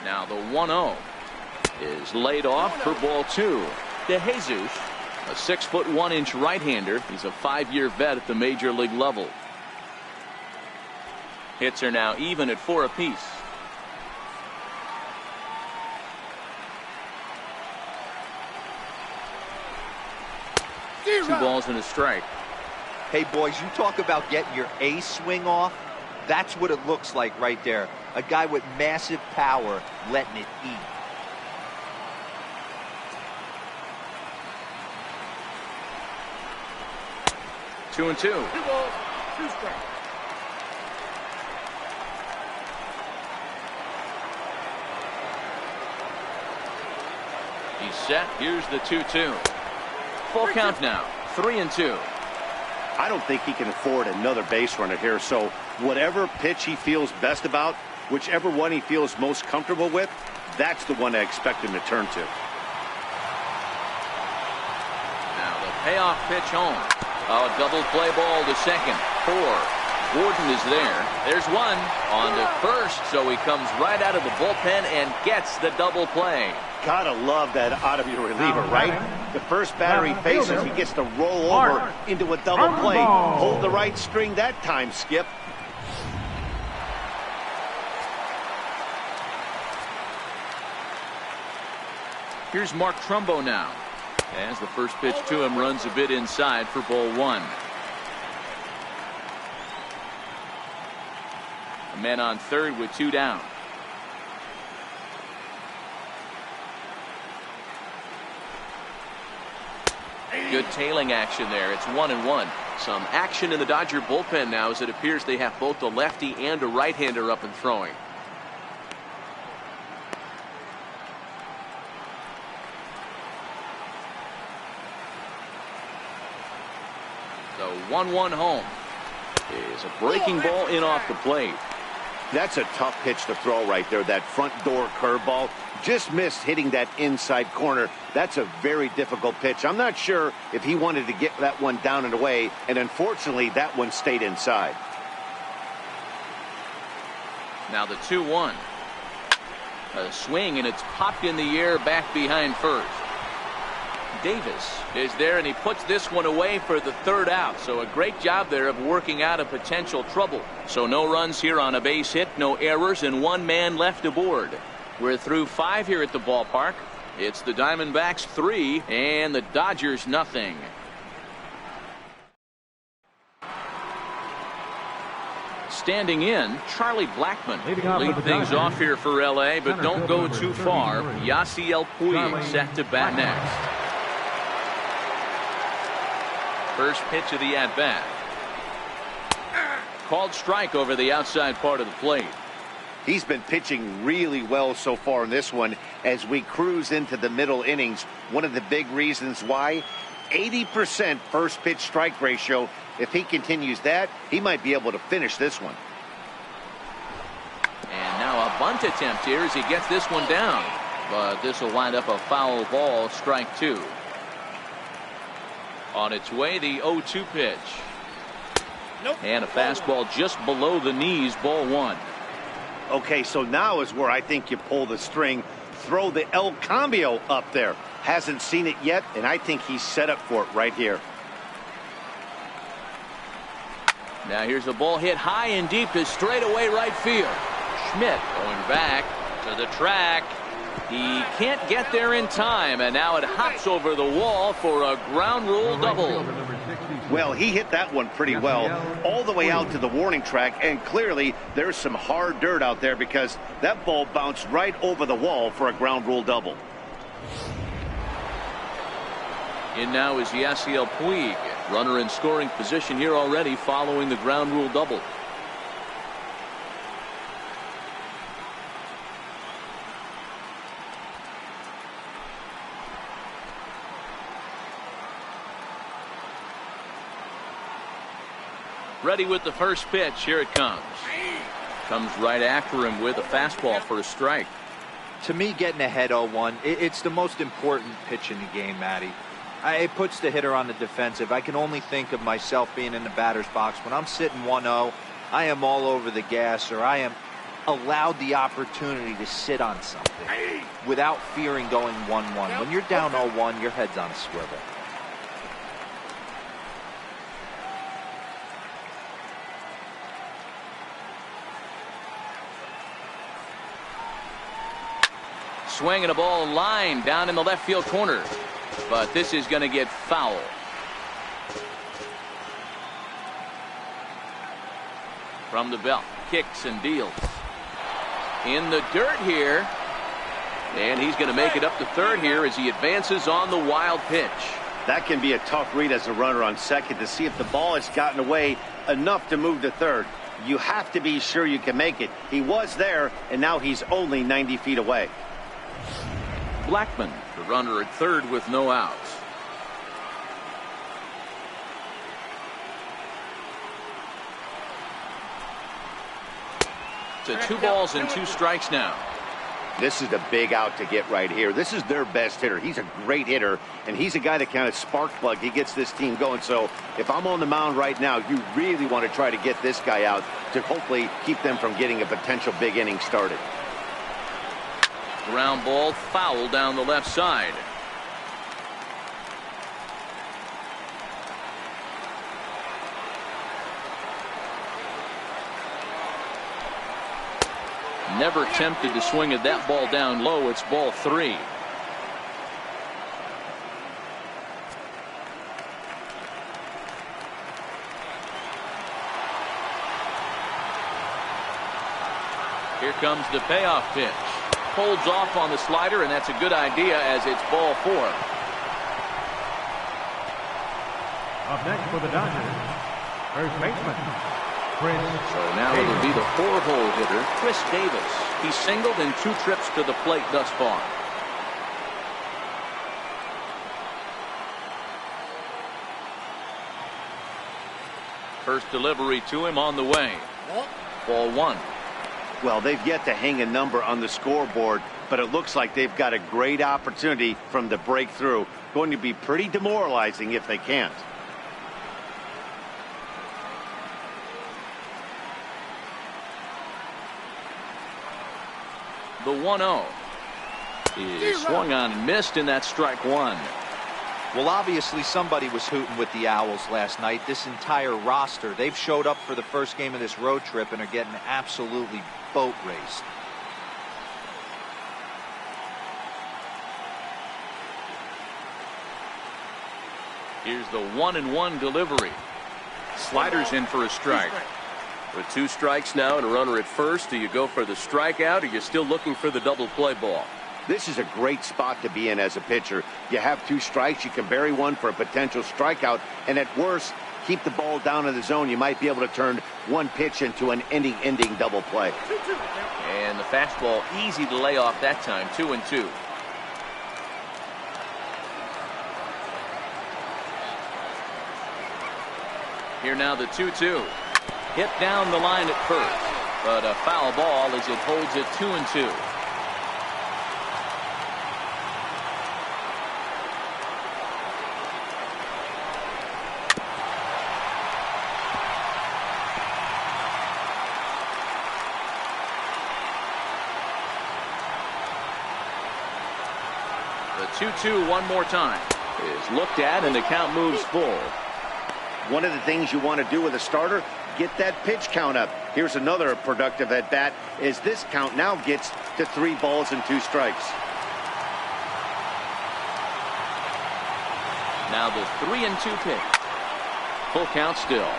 Now the 1-0 is laid off for ball 2. De Jesus, a 6'1" right-hander. He's a 5-year vet at the major league level. Hits are now even at 4 apiece. Two balls and a strike. Hey, boys, you talk about getting your ace swing off. That's what it looks like right there. A guy with massive power letting it eat. Two balls, 2 strikes. He's set. Here's the 2-2. Full count now. 3-2. I don't think he can afford another base runner here, so whatever pitch he feels best about, whichever one he feels most comfortable with, that's the one I expect him to turn to. Now the payoff pitch home. A double play ball to second. 4. Gordon is there. There's one on to first, so he comes right out of the bullpen and gets the double play. Gotta love that out of your reliever, right? The first batter he faces, he gets to roll over into a double play. Hold the right string that time, Skip. Here's Mark Trumbo now, as the first pitch to him runs a bit inside for ball 1. A man on third with 2 down. Good tailing action there. It's 1-1. Some action in the Dodger bullpen now, as it appears they have both a lefty and a right-hander up and throwing. The 1-1 home is a breaking ball in off the plate. That's a tough pitch to throw right there. That front door curveball just missed hitting that inside corner. That's a very difficult pitch. I'm not sure if he wanted to get that one down and away, and unfortunately that one stayed inside. Now the 2-1. A swing, and it's popped in the air back behind first. Davis is there, and he puts this one away for the 3rd out. So a great job there of working out a potential trouble. So no runs here on a base hit, no errors, and 1 man left aboard. We're through 5 here at the ballpark. It's the Diamondbacks 3 and the Dodgers nothing. Standing in, Charlie Blackmon. Lead things off here for L.A., but don't go too far. Yasiel Puig set to bat next. First pitch of the at-bat. Called strike over the outside part of the plate. He's been pitching really well so far in this one as we cruise into the middle innings. One of the big reasons why, 80% first pitch strike ratio. If he continues that, he might be able to finish this one. And now a bunt attempt here as he gets this one down. But this will wind up a foul ball, strike 2. On its way, the 0-2 pitch. And a fastball just below the knees, ball 1. Okay, so now is where I think you pull the string. Throw the El Cambio up there. Hasn't seen it yet, and I think he's set up for it right here. Now here's a ball hit high and deep to straightaway right field. Schmidt going back to the track. He can't get there in time, and now it hops over the wall for a ground rule double. Well, he hit that one pretty well all the way out to the warning track, and clearly there's some hard dirt out there because that ball bounced right over the wall for a ground rule double. In now is Yasiel Puig. Runner in scoring position here already following the ground rule double. Ready with the first pitch. Here it comes. Comes right after him with a fastball for a strike. To me, getting ahead 0-1, it's the most important pitch in the game, Matty. It puts the hitter on the defensive. I can only think of myself being in the batter's box. When I'm sitting 1-0, I am all over the gas, or I am allowed the opportunity to sit on something without fearing going 1-1. When you're down 0-1, your head's on a swivel. Swinging a ball line down in the left field corner. But this is going to get foul. From the belt. Kicks and deals. In the dirt here. And he's going to make it up to third here as he advances on the wild pitch. That can be a tough read as a runner on second to see if the ball has gotten away enough to move to third. You have to be sure you can make it. He was there, and now he's only 90 feet away. Blackman, the runner at third with no outs. It's 2 balls and 2 strikes now. This is the big out to get right here. This is their best hitter. He's a great hitter, and he's a guy that kind of spark plug. He gets this team going. So if I'm on the mound right now, you really want to try to get this guy out to hopefully keep them from getting a potential big inning started. Ground ball foul down the left side. Never tempted to swing at that ball down low. It's ball 3. Here comes the payoff pitch. Holds off on the slider, and that's a good idea as it's ball 4. Up next for the Dodgers, first baseman, Chris. So now it'll be the 4-hole hitter, Chris Davis. He's singled in 2 trips to the plate thus far. First delivery to him on the way. Ball 1. Well, they've yet to hang a number on the scoreboard, but it looks like they've got a great opportunity from the breakthrough. Going to be pretty demoralizing if they can't. The 1-0 is swung on and missed, and that's strike 1. Well, obviously somebody was hooting with the Owls last night. This entire roster, they've showed up for the first game of this road trip and are getting absolutely boat raced. Here's the 1-1 delivery. Sliders in for a strike. With 2 strikes now and a runner at first, do you go for the strikeout or you're still looking for the double play ball? This is a great spot to be in as a pitcher. You have 2 strikes, you can bury one for a potential strikeout, and at worst, keep the ball down in the zone. You might be able to turn one pitch into an ending double play. And the fastball easy to lay off that time. 2-2. Here now the 2-2. Hit down the line at first, but a foul ball as it holds it 2-2. The 2-2 one more time is looked at, and the count moves full. One of the things you want to do with a starter, get that pitch count up. Here's another productive at bat as this count now gets to 3 balls and 2 strikes. Now the 3-2 pitch. Full count still.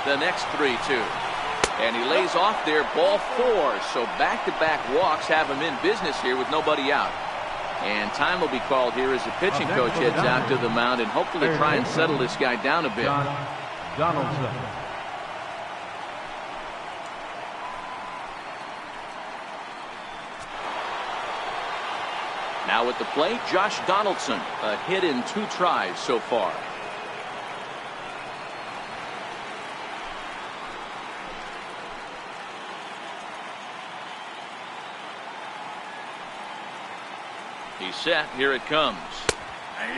The next 3-2. And he lays off there, ball 4. So back-to-back walks have him in business here with nobody out. And time will be called here as the pitching coach heads out to the mound and hopefully try and settle this guy down a bit. Donaldson. Now at the plate, Josh Donaldson. A hit in 2 tries so far. He's set. Here it comes.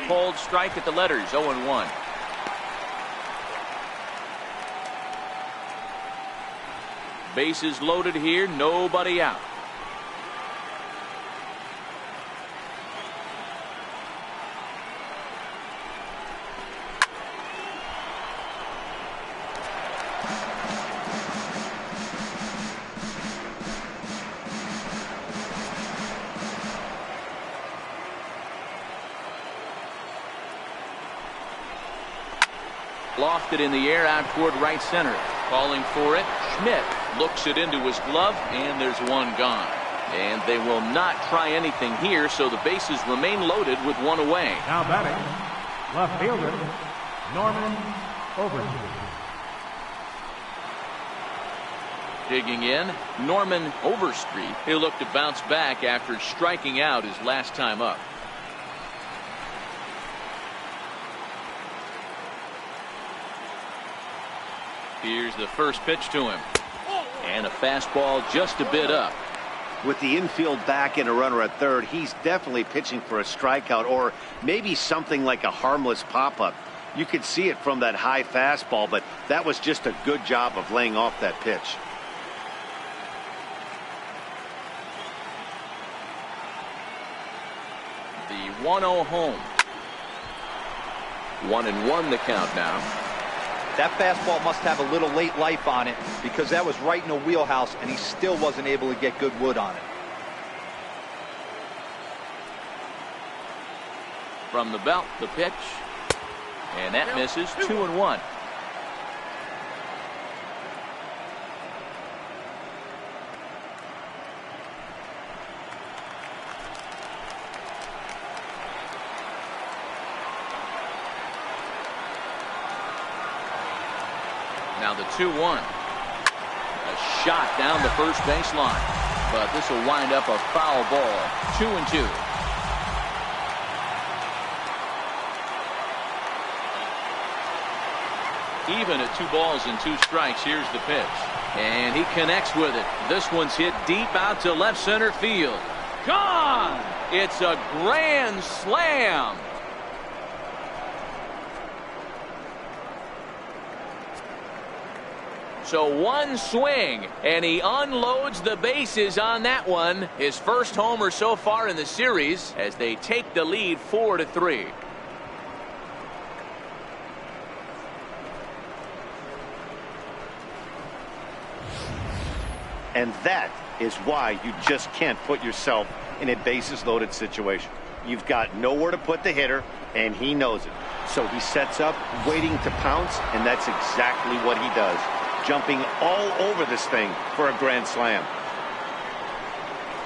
Cold strike at the letters. 0-1. Bases loaded here. Nobody out. Lofted in the air out toward right center. Calling for it. Schmidt looks it into his glove, and there's one gone. And they will not try anything here, so the bases remain loaded with one away. Now batting, left fielder, Norman Overstreet. Digging in, Norman Overstreet. He'll look to bounce back after striking out his last time up. Here's the first pitch to him. And a fastball just a bit up. With the infield back and a runner at third, he's definitely pitching for a strikeout or maybe something like a harmless pop-up. You could see it from that high fastball, but that was just a good job of laying off that pitch. The 1-0 home. 1-1 the count now. That fastball must have a little late life on it because that was right in the wheelhouse and he still wasn't able to get good wood on it. From the belt, the pitch. And that misses. 2-1. Now the 2-1. A shot down the first baseline. But this will wind up a foul ball. 2-2. Even at 2 balls and 2 strikes. Here's the pitch. And he connects with it. This one's hit deep out to left center field. Gone! It's a grand slam. So one swing, and he unloads the bases on that one. His first homer so far in the series as they take the lead 4-3. And that is why you just can't put yourself in a bases loaded situation. You've got nowhere to put the hitter, and he knows it. So he sets up, waiting to pounce, and that's exactly what he does. Jumping all over this thing for a grand slam.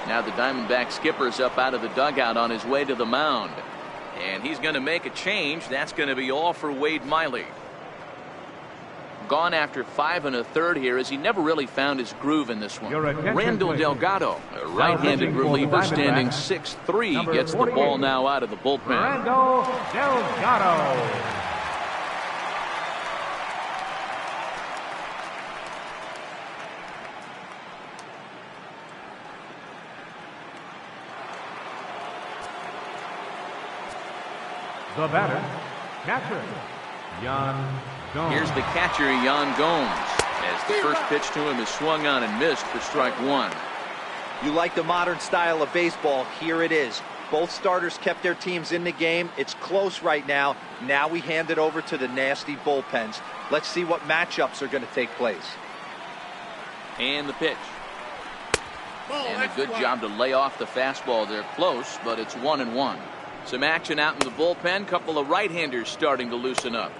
Now the Diamondback skipper's up out of the dugout on his way to the mound. And he's going to make a change. That's going to be all for Wade Miley. Gone after 5 1/3 here as he never really found his groove in this one. Randall Delgado, a right-handed reliever standing 6'3", gets the ball now out of the bullpen. Randall Delgado. The batter, catcher, Yan Gomes. Here's the catcher, Yan Gomes, as the first pitch to him is swung on and missed for strike 1. You like the modern style of baseball. Here it is. Both starters kept their teams in the game. It's close right now. Now we hand it over to the nasty bullpens. Let's see what matchups are going to take place. And the pitch. And a good job to lay off the fastball. They're close, but it's 1-1. Some action out in the bullpen. Couple of right-handers starting to loosen up.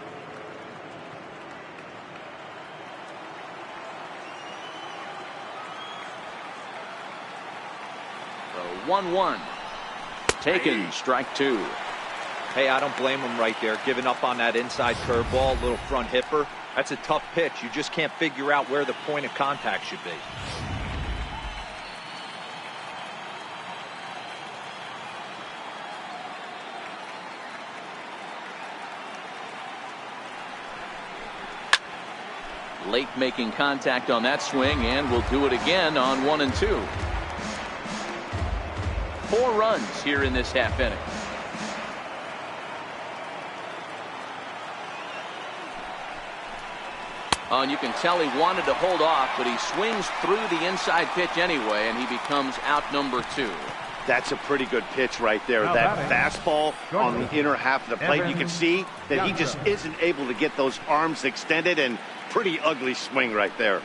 So 1-1. Taken, strike 2. Hey, I don't blame him right there. Giving up on that inside curveball, little front hipper. That's a tough pitch. You just can't figure out where the point of contact should be. Late making contact on that swing, and will do it again on 1 and 2. 4 runs here in this half inning. Oh, and you can tell he wanted to hold off, but he swings through the inside pitch anyway, and he becomes out number 2. That's a pretty good pitch right there. That fastball on the inner half of the plate. You can see that he just isn't able to get those arms extended, and pretty ugly swing right there.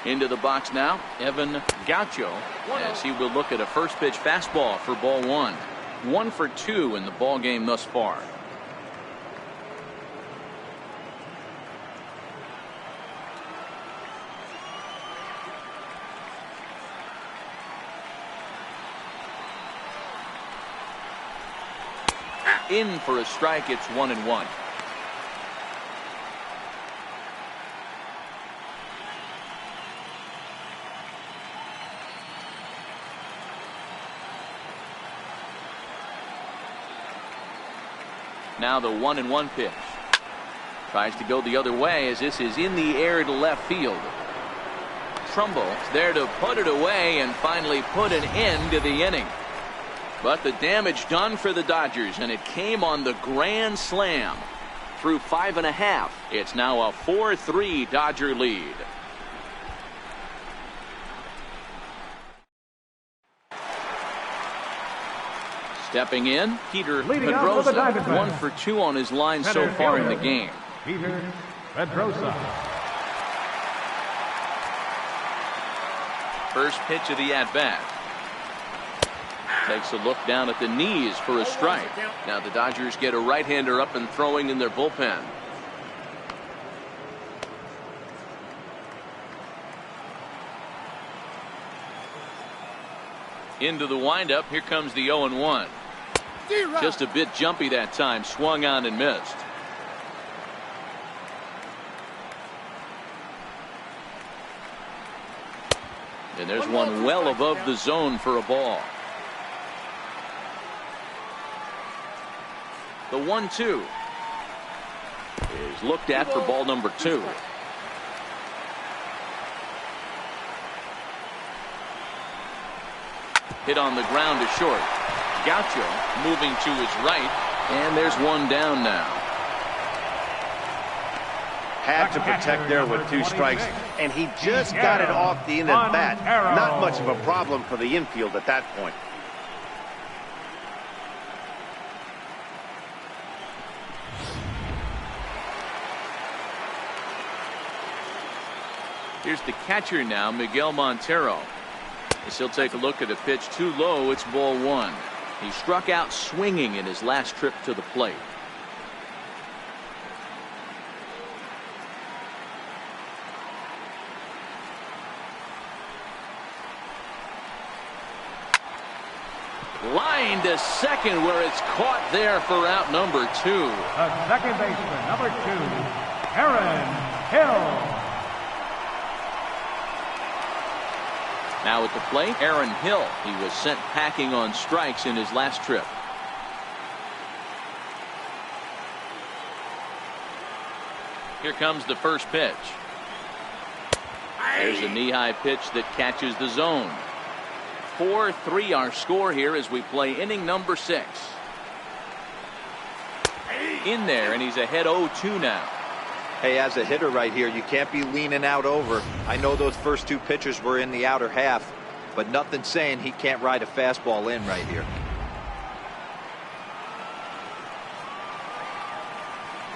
Into the box now, Evan Gaucho, as he will look at a first pitch fastball for ball 1. 1 for 2 in the ball game thus far. In for a strike. It's 1 and 1. Now the 1-1 pitch. Tries to go the other way as this is in the air to left field. Trumbo is there to put it away and finally put an end to the inning. But the damage done for the Dodgers, and it came on the grand slam. Through 5.5, it's now a 4-3 Dodger lead. Stepping in, Peter Pedrosa, 1 for 2 on his line so far in the game. Peter Pedrosa. First pitch of the at-bat. Takes a look down at the knees for a strike. Now the Dodgers get a right-hander up and throwing in their bullpen. Into the windup. Here comes the 0-1. Just a bit jumpy that time. Swung on and missed. And there's one well above the zone for a ball. The 1-2 is looked at for ball number 2. Hit on the ground to short. Gaucho moving to his right, and there's one down now. Had to protect there with 2 strikes, and he just got it off the end of the bat. Not much of a problem for the infield at that point. Here's the catcher now, Miguel Montero. As he'll take a look at a pitch too low. It's ball 1. He struck out swinging in his last trip to the plate. Line to second, where it's caught there for out number 2. The second baseman, number 2, Aaron Hill. Now at the plate, Aaron Hill. He was sent packing on strikes in his last trip. Here comes the first pitch. There's a knee-high pitch that catches the zone. 4-3 our score here as we play inning number 6. In there, and he's ahead 0-2 now. Hey, as a hitter right here, you can't be leaning out over. I know those first 2 pitches were in the outer half, but nothing saying he can't ride a fastball in right here.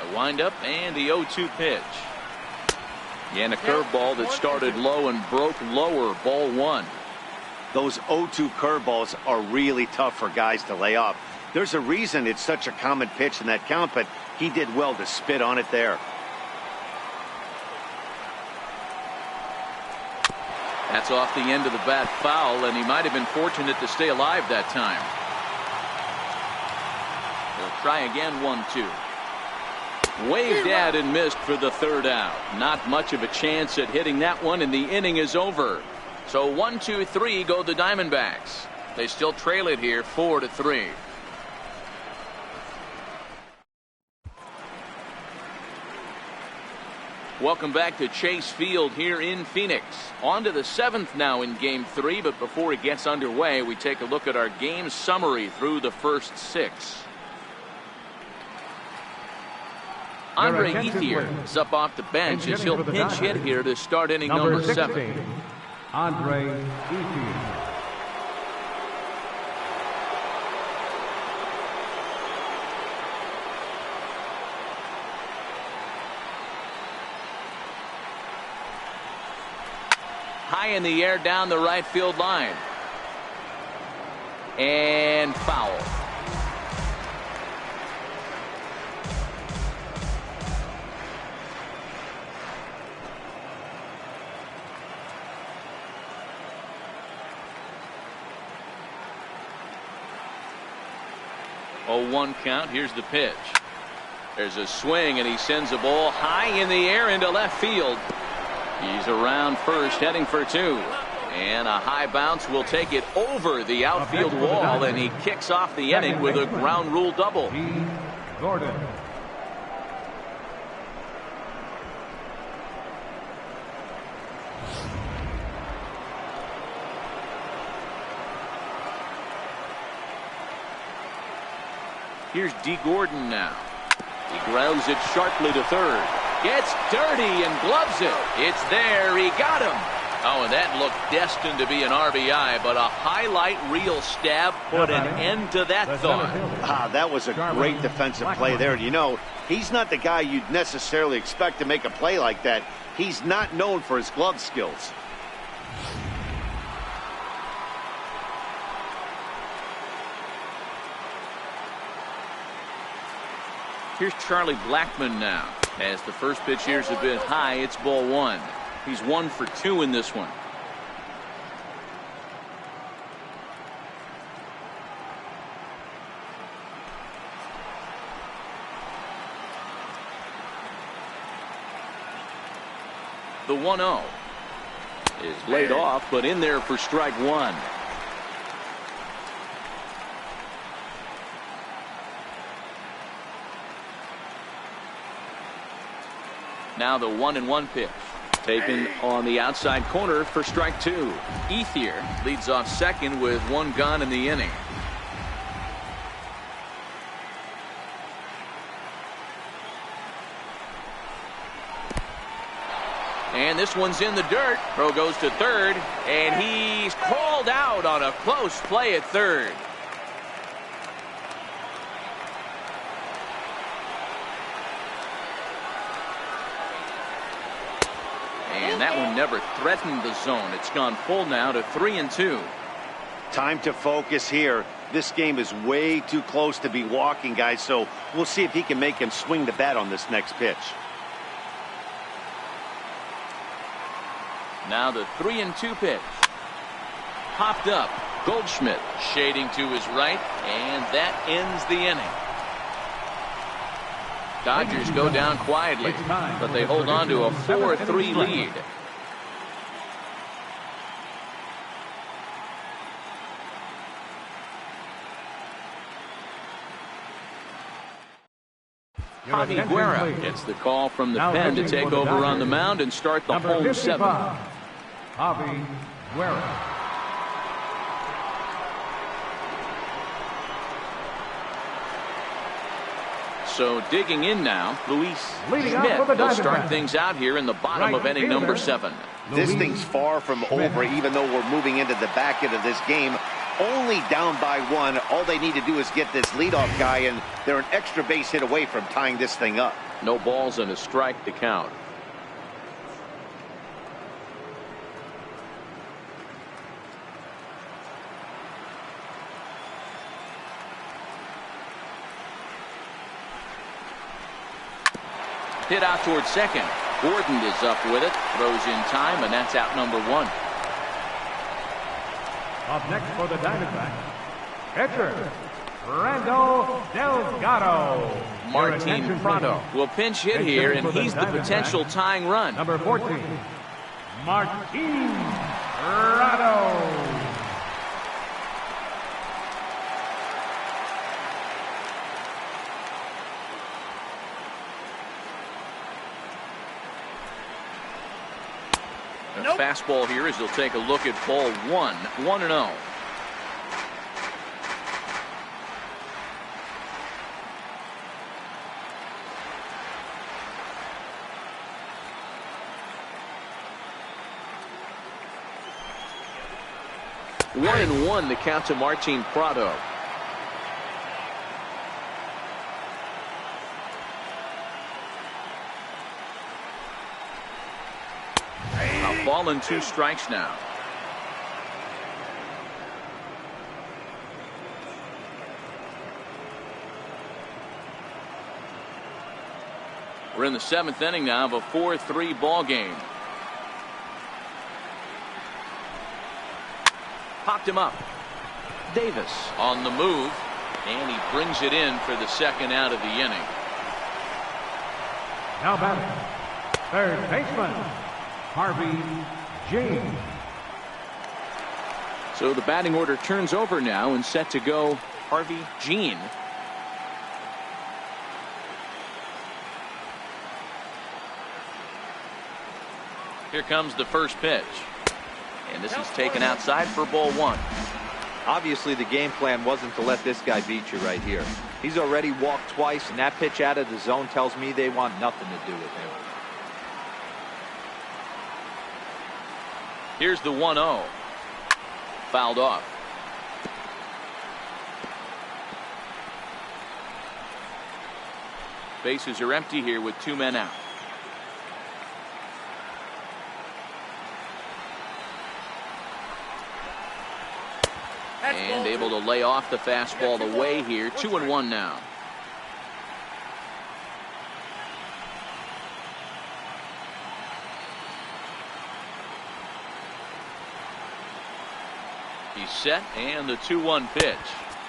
The windup and the 0-2 pitch. And a curveball that started low and broke lower. Ball 1. Those 0-2 curveballs are really tough for guys to lay off. There's a reason it's such a common pitch in that count, but he did well to spit on it there. That's off the end of the bat, foul, and he might have been fortunate to stay alive that time. They'll try again. 1-2. Waved at and missed for the 3rd out. Not much of a chance at hitting that one, and the inning is over. So 1-2-3 go the Diamondbacks. They still trail it here 4-3. Welcome back to Chase Field here in Phoenix. On to the 7th now in Game 3, but before it gets underway, we take a look at our game summary through the first 6. Andre Ethier is up off the bench as he'll pinch hit here to start inning number 7. Andre Ethier. High in the air down the right field line. And foul. Oh, 1 count. Here's the pitch. There's a swing, and he sends a ball high in the air into left field. He's around first, heading for 2. And a high bounce will take it over the outfield wall, and he kicks off the inning with a ground rule double. Gordon. Here's D. Gordon now. He grounds it sharply to third. Gets dirty and gloves it. It's there. He got him. Oh, and that looked destined to be an RBI, but a highlight reel stab put an end to that thought. That was a great defensive play there. You know, he's not the guy you'd necessarily expect to make a play like that. He's not known for his glove skills. Here's Charlie Blackmon now. As the first pitch here is a bit high, it's ball 1. He's 1 for 2 in this one. The 1-0 is laid off, but in there for strike 1. Now the 1-1 pitch. Taken on the outside corner for strike 2. Ethier leads off second with 1 gone in the inning. And this one's in the dirt. Throw goes to third, and he's called out on a close play at third. And that one never threatened the zone. It's gone full now to 3-2. Time to focus here. This game is way too close to be walking, guys, so we'll see if he can make him swing the bat on this next pitch. Now the 3-2 pitch. Popped up. Goldschmidt shading to his right, and that ends the inning. Dodgers go down quietly, but they hold on to a 4-3 lead. Javi Guerra gets the call from the pen to take over on the mound and start the home 7. Javi Guerra. So digging in now, Luis Schmidt will start things out here in the bottom of inning number 7. This thing's far from over, even though we're moving into the back end of this game. Only down by 1. All they need to do is get this leadoff guy, and they're an extra base hit away from tying this thing up. No balls and a strike to count. Hit out towards second. Gordon is up with it. Throws in time, and that's out number 1. Up next for the Diamondbacks, pitcher, Randall Delgado. Martin Prado will pinch hit here, and he's the potential tying run. Number 14, Martin Prado. A fastball here as he'll take a look at ball one. 1-0. One and one, the count to Martin Prado. A ball and 2 strikes now. We're in the 7th inning now of a 4-3 ball game. Popped him up. Davis on the move, and he brings it in for the second out of the inning. Now batting, third baseman, Harvey Jean. So the batting order turns over now and set to go Harvey Jean. Here comes the first pitch. And this is taken outside for ball 1. Obviously, the game plan wasn't to let this guy beat you right here. He's already walked twice, and that pitch out of the zone tells me they want nothing to do with him. Here's the 1-0. Fouled off. Bases are empty here with 2 men out. And able to lay off the fastball away here. 2-1 now. He's set, and the 2-1 pitch.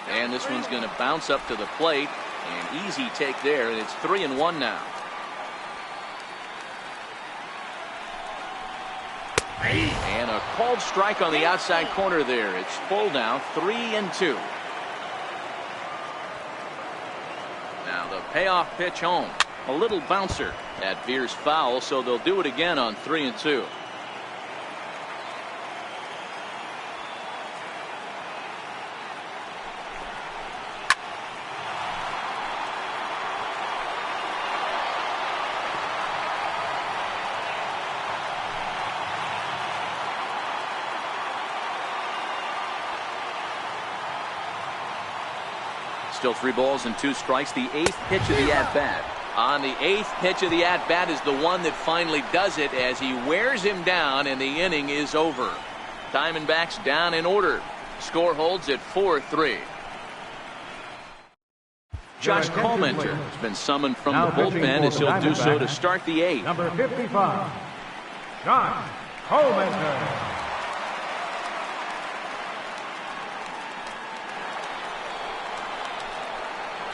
And this one's going to bounce up to the plate. An easy take there, and it's 3-1 now. And a called strike on the outside corner there. It's full now, 3-2. Now the payoff pitch home. A little bouncer. That veers foul, so they'll do it again on 3-2. Still 3 balls and 2 strikes. The 8th pitch of the at-bat. On the 8th pitch of the at-bat is the one that finally does it as he wears him down, and the inning is over. Diamondbacks down in order. Score holds at 4-3. Josh Colmenter has been summoned from the bullpen as he'll do so to start the 8th. Number 55, Josh Colmenter.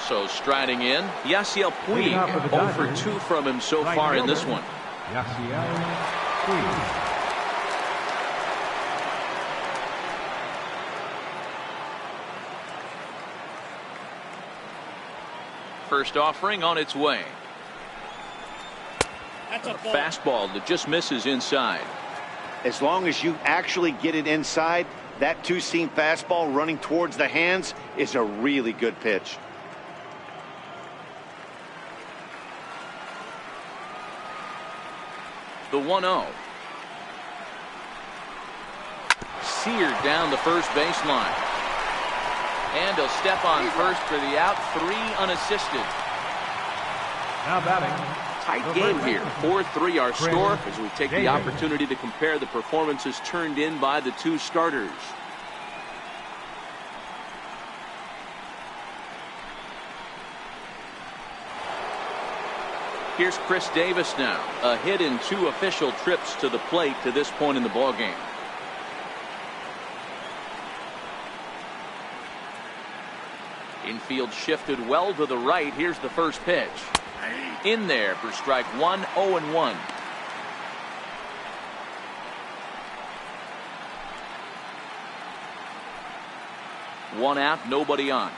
So striding in, Yasiel Puig, 0 for 2 from him so far in this one. Yasiel Puig. First offering on its way. That's a fastball that just misses inside. As long as you actually get it inside, that 2-seam fastball running towards the hands is a really good pitch. The 1-0. Seared down the first baseline. And he'll step on first for the out. 3 unassisted. Now batting. Tight game here. 4-3 our score as we take the opportunity to compare the performances turned in by the 2 starters. Here's Chris Davis now. A hit in 2 official trips to the plate to this point in the ballgame. Infield shifted well to the right. Here's the first pitch. In there for strike 1, 0-1. One out, nobody on.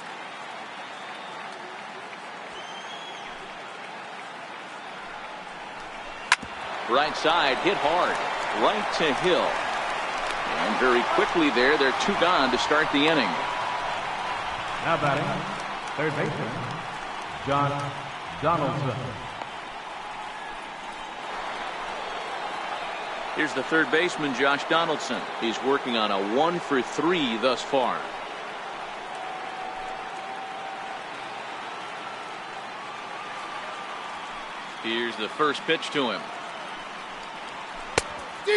Right side, hit hard. right to Hill. And very quickly there, they're 2 gone to start the inning. Now batting, third baseman, John Donaldson. Here's the third baseman, Josh Donaldson. He's working on a 1-for-3 thus far. Here's the first pitch to him.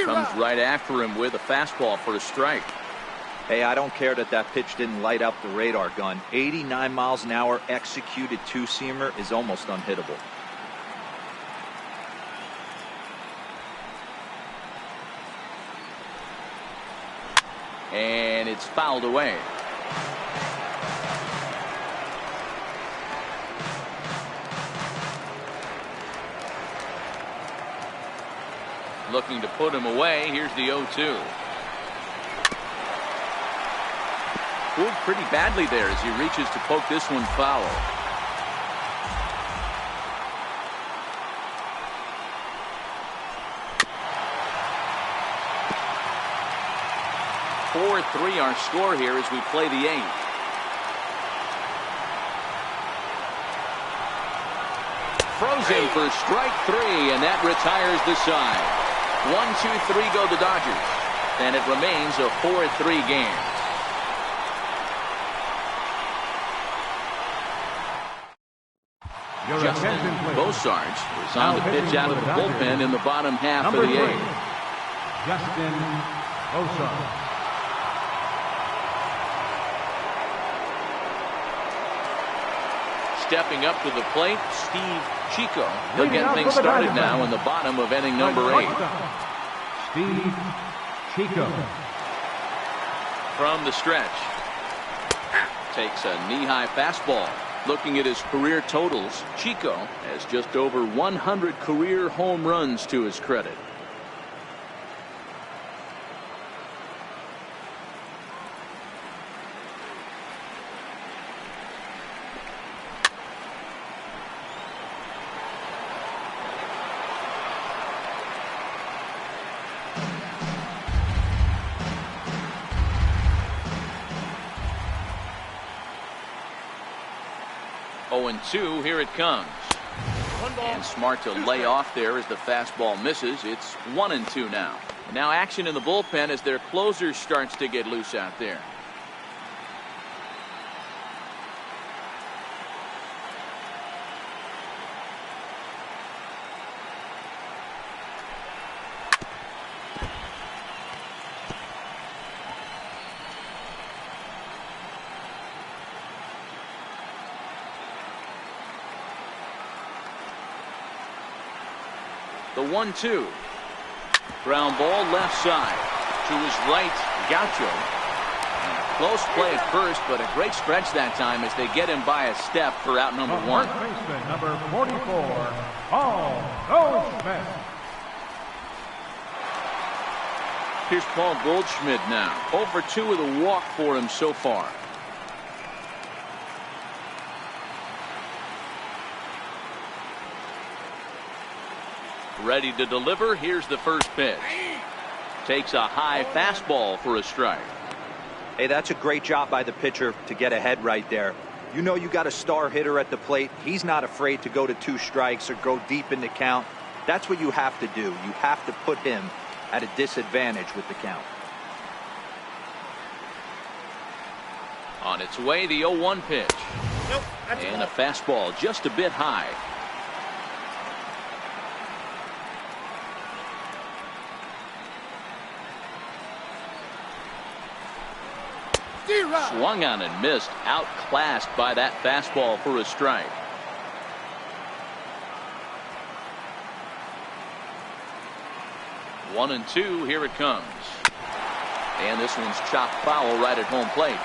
Comes right after him with a fastball for a strike. Hey, I don't care that pitch didn't light up the radar gun. 89 miles an hour executed two-seamer is almost unhittable. And it's fouled away. Looking to put him away. Here's the 0-2. Pulled pretty badly there as he reaches to poke this one foul. (4-3) our score here as we play the 8th. Throws him for strike 3, and that retires the side. 1-2-3 go the Dodgers, and it remains a 4-3 game. Justin Bosarge is on the pitch out of the bullpen in the bottom half of the 8th. Justin Bosarge. Stepping up to the plate, Steve Chico. He'll get things started now in the bottom of inning number 8. Steve Chico. From the stretch. Takes a knee-high fastball. Looking at his career totals, Chico has just over 100 career home runs to his credit. And 2, here it comes. And smart to lay off there as the fastball misses. It's 1-2 now. And now action in the bullpen as their closer starts to get loose out there. The 1-2. Ground ball left side. To his right, Gaucho. And a close play at first, but a great stretch that time as they get him by a step for out number 1. First baseman, number 44, Paul Goldschmidt. Here's Paul Goldschmidt now. 0-for-2 with a walk for him so far. Ready to deliver. Here's the first pitch. Takes a high fastball for a strike. Hey, that's a great job by the pitcher to get ahead right there. You know you got a star hitter at the plate. He's not afraid to go to 2 strikes or go deep in the count. That's what you have to do. You have to put him at a disadvantage with the count. On its way, the 0-1 pitch. Nope, and a fastball just a bit high. Swung on and missed, outclassed by that fastball for a strike. One and 2, here it comes. And this one's chopped foul right at home plate.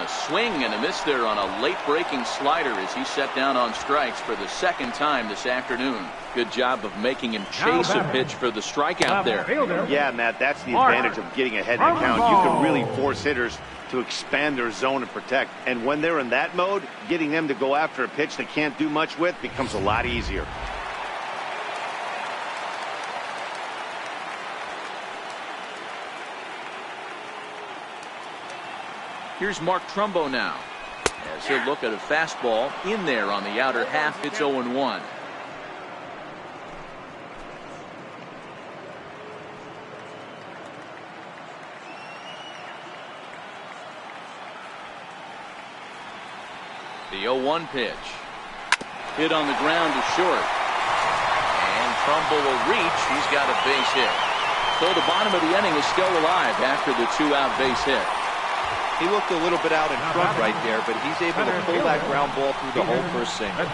A swing and a miss there on a late breaking slider as he set down on strikes for the second time this afternoon. Good job of making him chase a pitch for the strikeout there. Yeah, Matt, that's the advantage of getting ahead in the count. You can really force hitters to expand their zone and protect. And when they're in that mode, getting them to go after a pitch they can't do much with becomes a lot easier. Here's Mark Trumbo now, as he'll look at a fastball in there on the outer half. It's 0-1. The 0-1 pitch. Hit on the ground to short. And Trumbo will reach. He's got a base hit. So the bottom of the inning is still alive after the 2-out base hit. He looked a little bit out in front right there, but he's able to pull that ground ball through the hole for a single.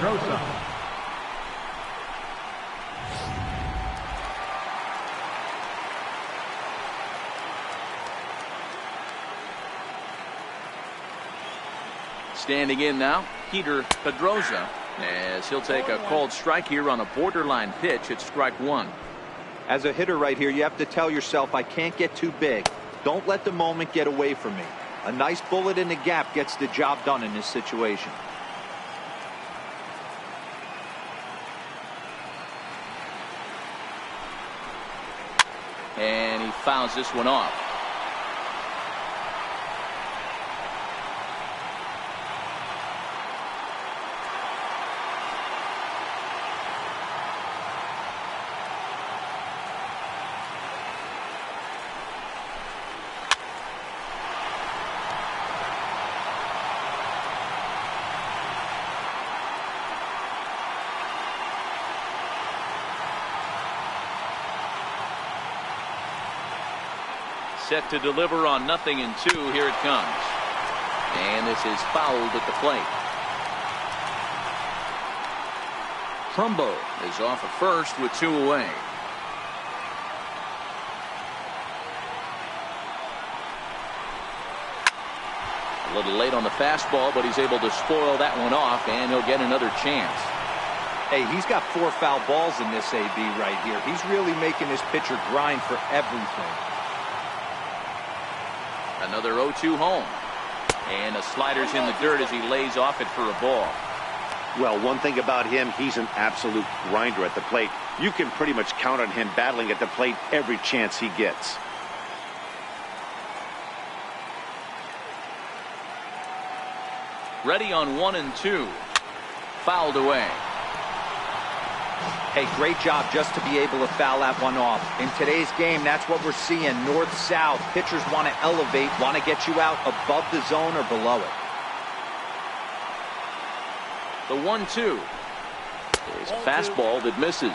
Standing in now, Peter Pedroza, as he'll take a called strike here on a borderline pitch at strike one. As a hitter right here, you have to tell yourself, I can't get too big. Don't let the moment get away from me. A nice bullet in the gap gets the job done in this situation. And he fouls this one off. Set to deliver on 0-2. Here it comes. And this is fouled at the plate. Trumbo is off at first with 2 away. A little late on the fastball, but he's able to spoil that one off, and he'll get another chance. Hey, he's got 4 foul balls in this AB right here. He's really making this pitcher grind for everything. Another 0-2 home. And the slider's in the dirt as he lays off it for a ball. Well, one thing about him, he's an absolute grinder at the plate. You can pretty much count on him battling at the plate every chance he gets. Ready on 1-2. Fouled away. Hey, great job just to be able to foul that one off. In today's game, that's what we're seeing. North-south. Pitchers want to elevate, want to get you out above the zone or below it. The 1-2 is a fastball that misses.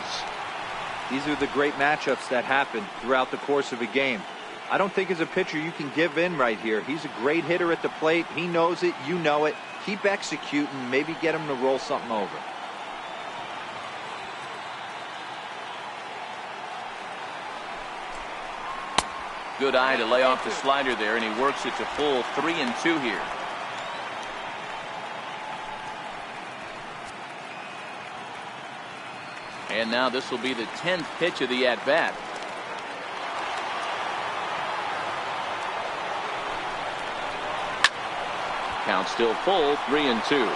These are the great matchups that happen throughout the course of a game. I don't think as a pitcher you can give in right here. He's a great hitter at the plate. He knows it. You know it. Keep executing. Maybe get him to roll something over. Good eye to lay off the slider there, and he works it to full 3-2 here. And now this will be the 10th pitch of the at-bat. Count still full, 3-2.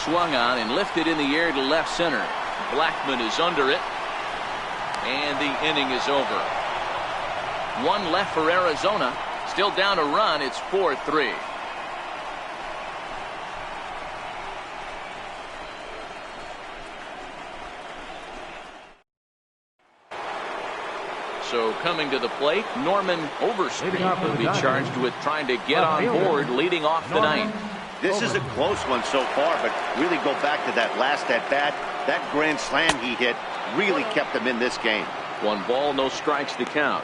Swung on and lifted in the air to left center. Blackman is under it. And the inning is over. 1 left for Arizona. Still down a run. It's 4-3. So coming to the plate, Norman Overstreet will be charged with trying to get on board leading off the ninth. This is a close one so far, but really go back to that last at-bat. That grand slam he hit really kept him in this game. 1 ball, no strikes to count.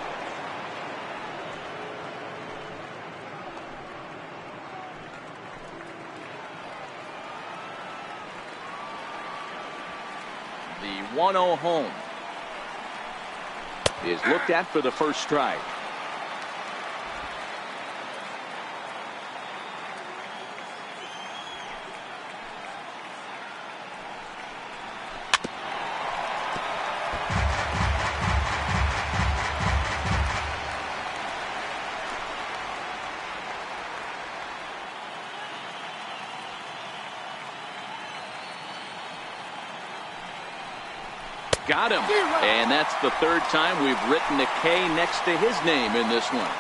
1-0 home. Is looked at for the first strike. Got him. And that's the third time we've written a K next to his name in this one.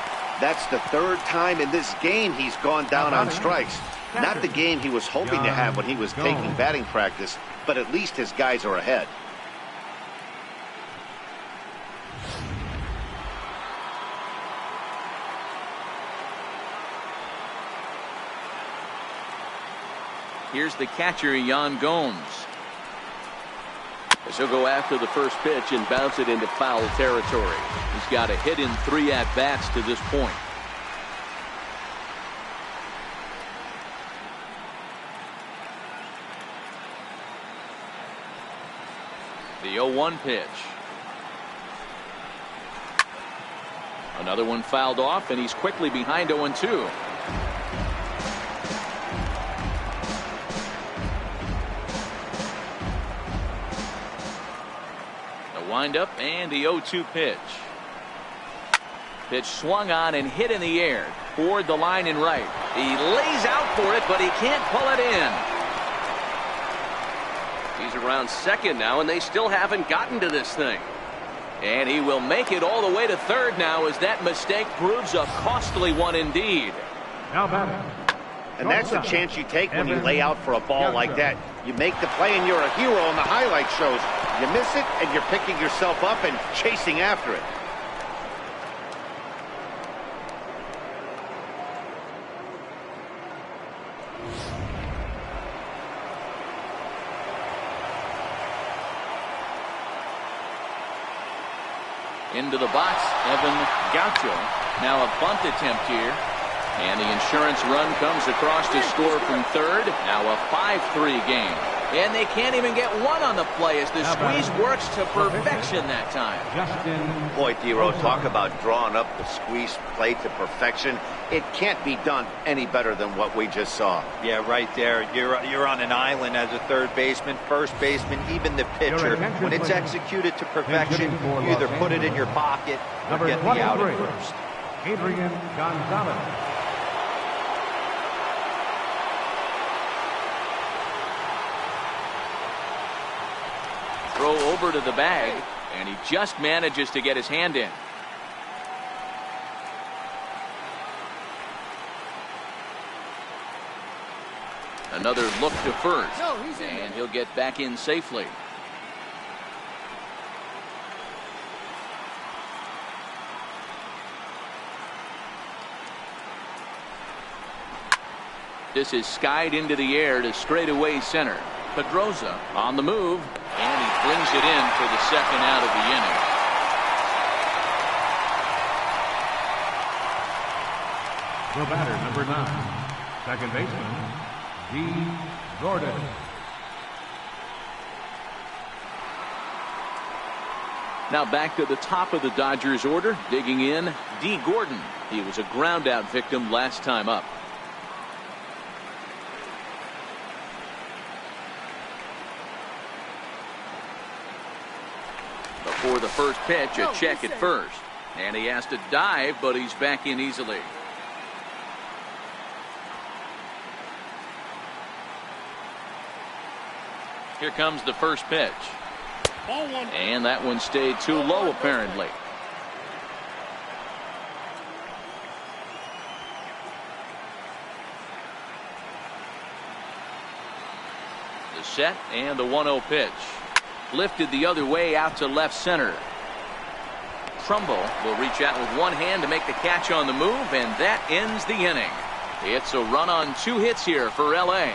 That's the third time in this game he's gone down on strikes. Not the game he was hoping to have when he was taking batting practice, but at least his guys are ahead. Here's the catcher, Yan Gomes. He'll go after the first pitch and bounce it into foul territory. He's got a hit in 3 at-bats to this point. The 0-1 pitch. Another one fouled off, and he's quickly behind 0-2. Wind-up and the 0-2 pitch. Pitch swung on and hit in the air toward the line and right. He lays out for it, but he can't pull it in. He's around second now, and they still haven't gotten to this thing. And he will make it all the way to third now, as that mistake proves a costly one indeed. Now batting. And that's the chance you take when you lay out for a ball like that. You make the play and you're a hero in the highlight shows. You miss it and you're picking yourself up and chasing after it. Into the box, Evan Gaucho. Now a bunt attempt here. And the insurance run comes across to score from third. Now a 5-3 game. And they can't even get one on the play as the squeeze works to perfection that time. Boy, Dero, talk about drawing up the squeeze play to perfection. It can't be done any better than what we just saw. Yeah, right there. You're on an island as a third baseman, first baseman, even the pitcher. When it's executed to perfection, you either put it in your pocket or get the out at first. Adrian Gonzalez. Throw over to the bag, and he just manages to get his hand in. Another look to first, and he'll get back in safely. This is skied into the air to straightaway center. Pedroza on the move, and he brings it in for the second out of the inning. The batter, number 9, second baseman, D. Gordon. Now back to the top of the Dodgers order, digging in, D. Gordon. He was a ground-out victim last time up. For the first pitch, a check at first. And he has to dive, but he's back in easily. Here comes the first pitch. And that one stayed too low, apparently. The set and the 1-0 pitch. Lifted the other way out to left center. Trumbo will reach out with one hand to make the catch on the move, and that ends the inning. It's a run on 2 hits here for L.A.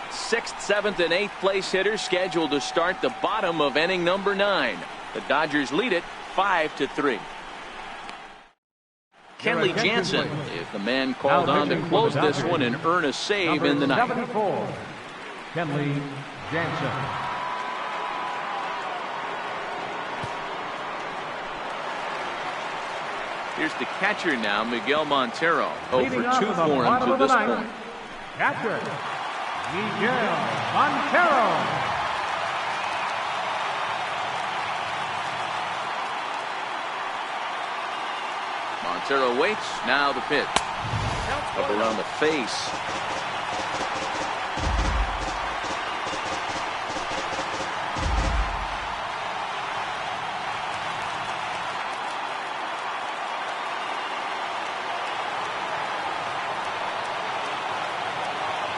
6th, 7th, and 8th place hitters scheduled to start the bottom of inning number 9. The Dodgers lead it 5-3. Kenley Jansen is the man called on to close this one and earn a save in the ninth. 74, Kenley Jansen. Here's the catcher now, Miguel Montero. 0 Leading for off 2 in the for him bottom to of the this ninth, point. catcher, Miguel Montero. Montero waits. Now the pitch. Up around the face.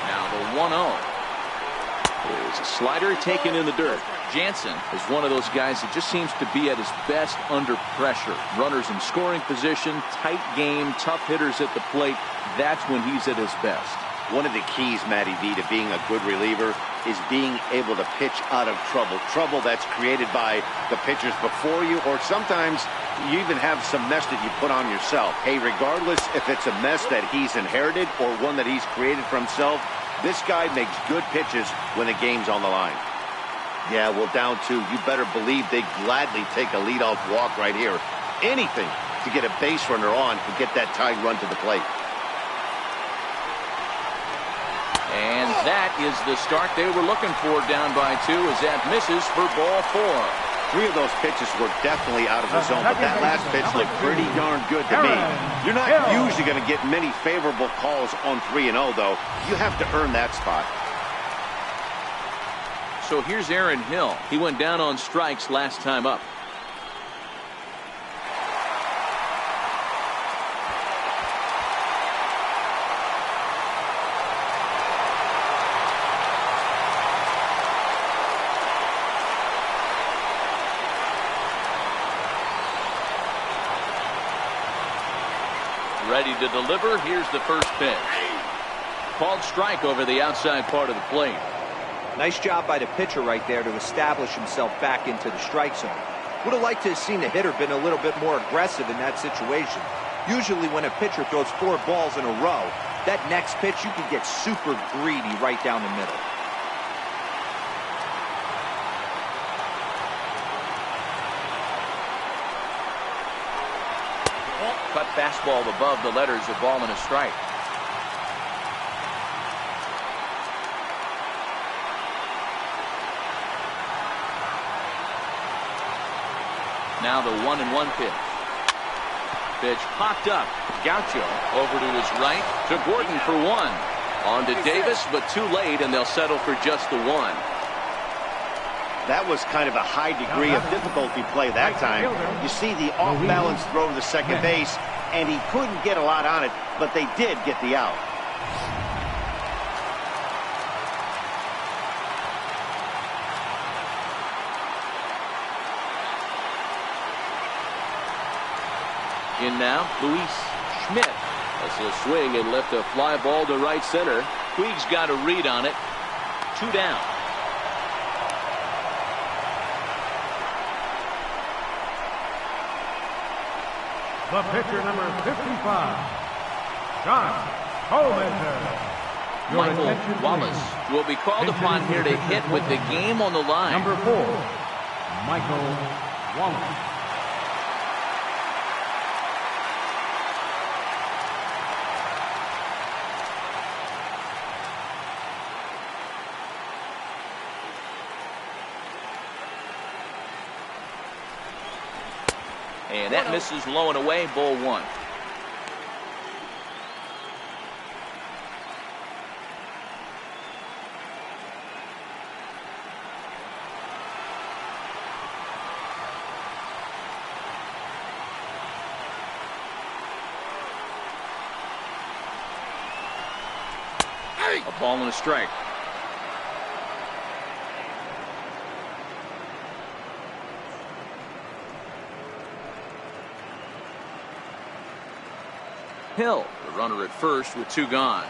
Now the 1-0. There's a slider taken in the dirt. Jansen is one of those guys that just seems to be at his best under pressure. Runners in scoring position, tight game, tough hitters at the plate. That's when he's at his best. One of the keys, Matty V, to being a good reliever is being able to pitch out of trouble. Trouble that's created by the pitchers before you, or sometimes you even have some mess that you put on yourself. Hey, regardless if it's a mess that he's inherited or one that he's created for himself, this guy makes good pitches when the game's on the line. Yeah, well, down 2, you better believe they'd gladly take a leadoff walk right here. Anything to get a base runner on and get that tying run to the plate. And that is the start they were looking for, down by 2, as that misses for ball 4. 3 of those pitches were definitely out of the zone, but that last pitch looked pretty darn good to me. You're not usually going to get many favorable calls on 3-0, though. You have to earn that spot. So here's Aaron Hill. He went down on strikes last time up. Ready to deliver. Here's the first pitch. Called strike over the outside part of the plate. Nice job by the pitcher right there to establish himself back into the strike zone. Would have liked to have seen the hitter been a little bit more aggressive in that situation. Usually when a pitcher throws 4 balls in a row, that next pitch you can get super greedy right down the middle. Cut fastball above the letters, a ball and a strike. Now the 1-1 pitch. Pitch popped up. Gaucho over to his right to Gordon for 1. On to Davis, but too late, and they'll settle for just the 1. That was kind of a high degree of difficulty play that time. You see the off-balance throw to the second base, and he couldn't get a lot on it, but they did get the out. In now, Luis Schmidt. That's a swing and left a fly ball to right center. Puig's got a read on it. 2 down. The pitcher, number 55, John Colmenter. Michael Wallace will be called upon here to hit with the game on the line. Number 4, Michael Wallace. And that misses low and away, ball 1. A ball and a strike. Hill, the runner at first with 2 gone.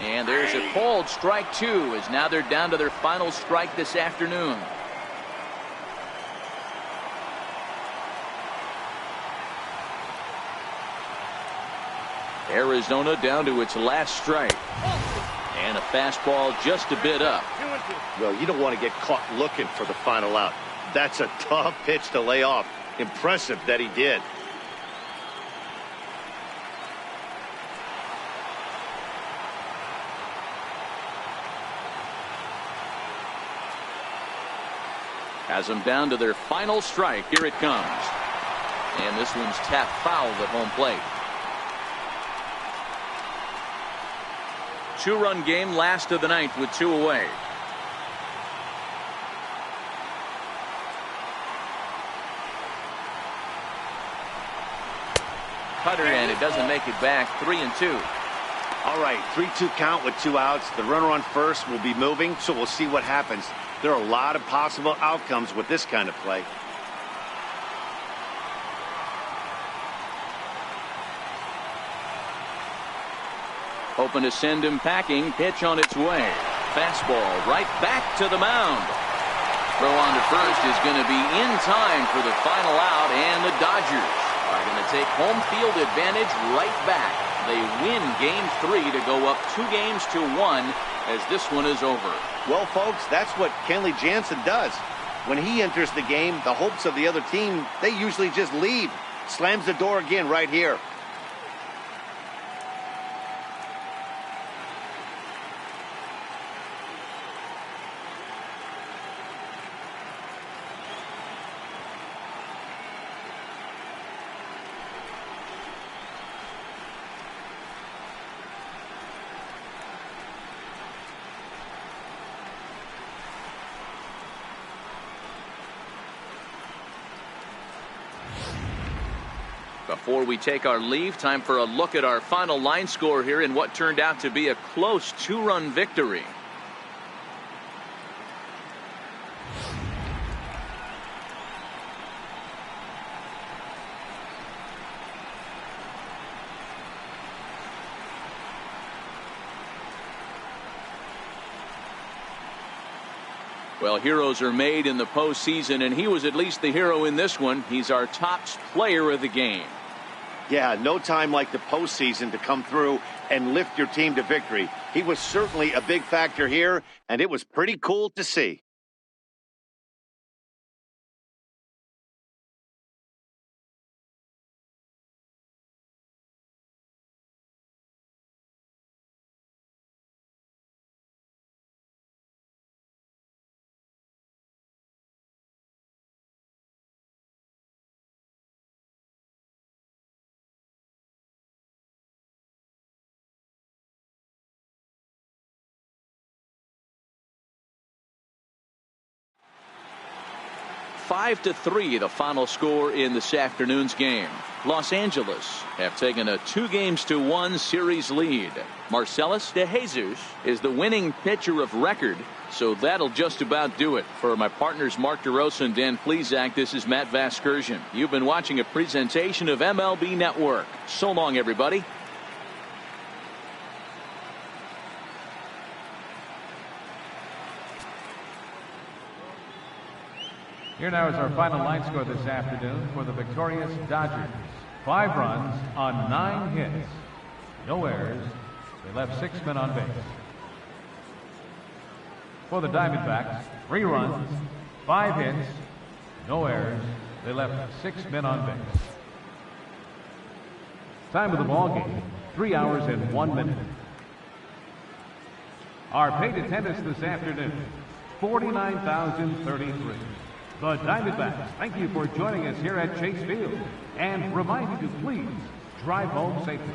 And there's a called strike 2, as now they're down to their final strike this afternoon. Arizona down to its last strike. And a fastball just a bit up. Well, you don't want to get caught looking for the final out. That's a tough pitch to lay off. Impressive that he did. Has them down to their final strike. Here it comes. And this one's tapped foul at home plate. 2-run game, last of the ninth with 2 away. Cutter, and it doesn't make it back. 3-2. All right, 3-2 count with 2 outs. The runner on first will be moving, so we'll see what happens. There are a lot of possible outcomes with this kind of play. Hoping to send him packing. Pitch on its way. Fastball right back to the mound. Throw on to first is going to be in time for the final out, and the Dodgers are going to take home field advantage right back. They win Game 3 to go up 2-1 as this one is over. Well, folks, that's what Kenley Jansen does. When he enters the game, the hopes of the other team, they usually just leave. Slams the door again right here. Before we take our leave, time for a look at our final line score here in what turned out to be a close 2-run victory. Well, heroes are made in the postseason, and he was at least the hero in this one. He's our top player of the game. Yeah, no time like the postseason to come through and lift your team to victory. He was certainly a big factor here, and it was pretty cool to see. Five to 3, the final score in this afternoon's game. Los Angeles have taken a 2-1 series lead. Marcellus de Jesus is the winning pitcher of record, so that'll just about do it. For my partners Mark DeRosa and Dan Plesac, this is Matt Vasgersian. You've been watching a presentation of MLB Network. So long, everybody. Here now is our final line score this afternoon for the victorious Dodgers. 5 runs on 9 hits. No errors. They left 6 men on base. For the Diamondbacks, 3 runs, 5 hits, no errors. They left 6 men on base. Time of the ball game, 3 hours and 1 minute. Our paid attendance this afternoon, 49,033. The Diamondbacks thank you for joining us here at Chase Field and remind you to please drive home safely.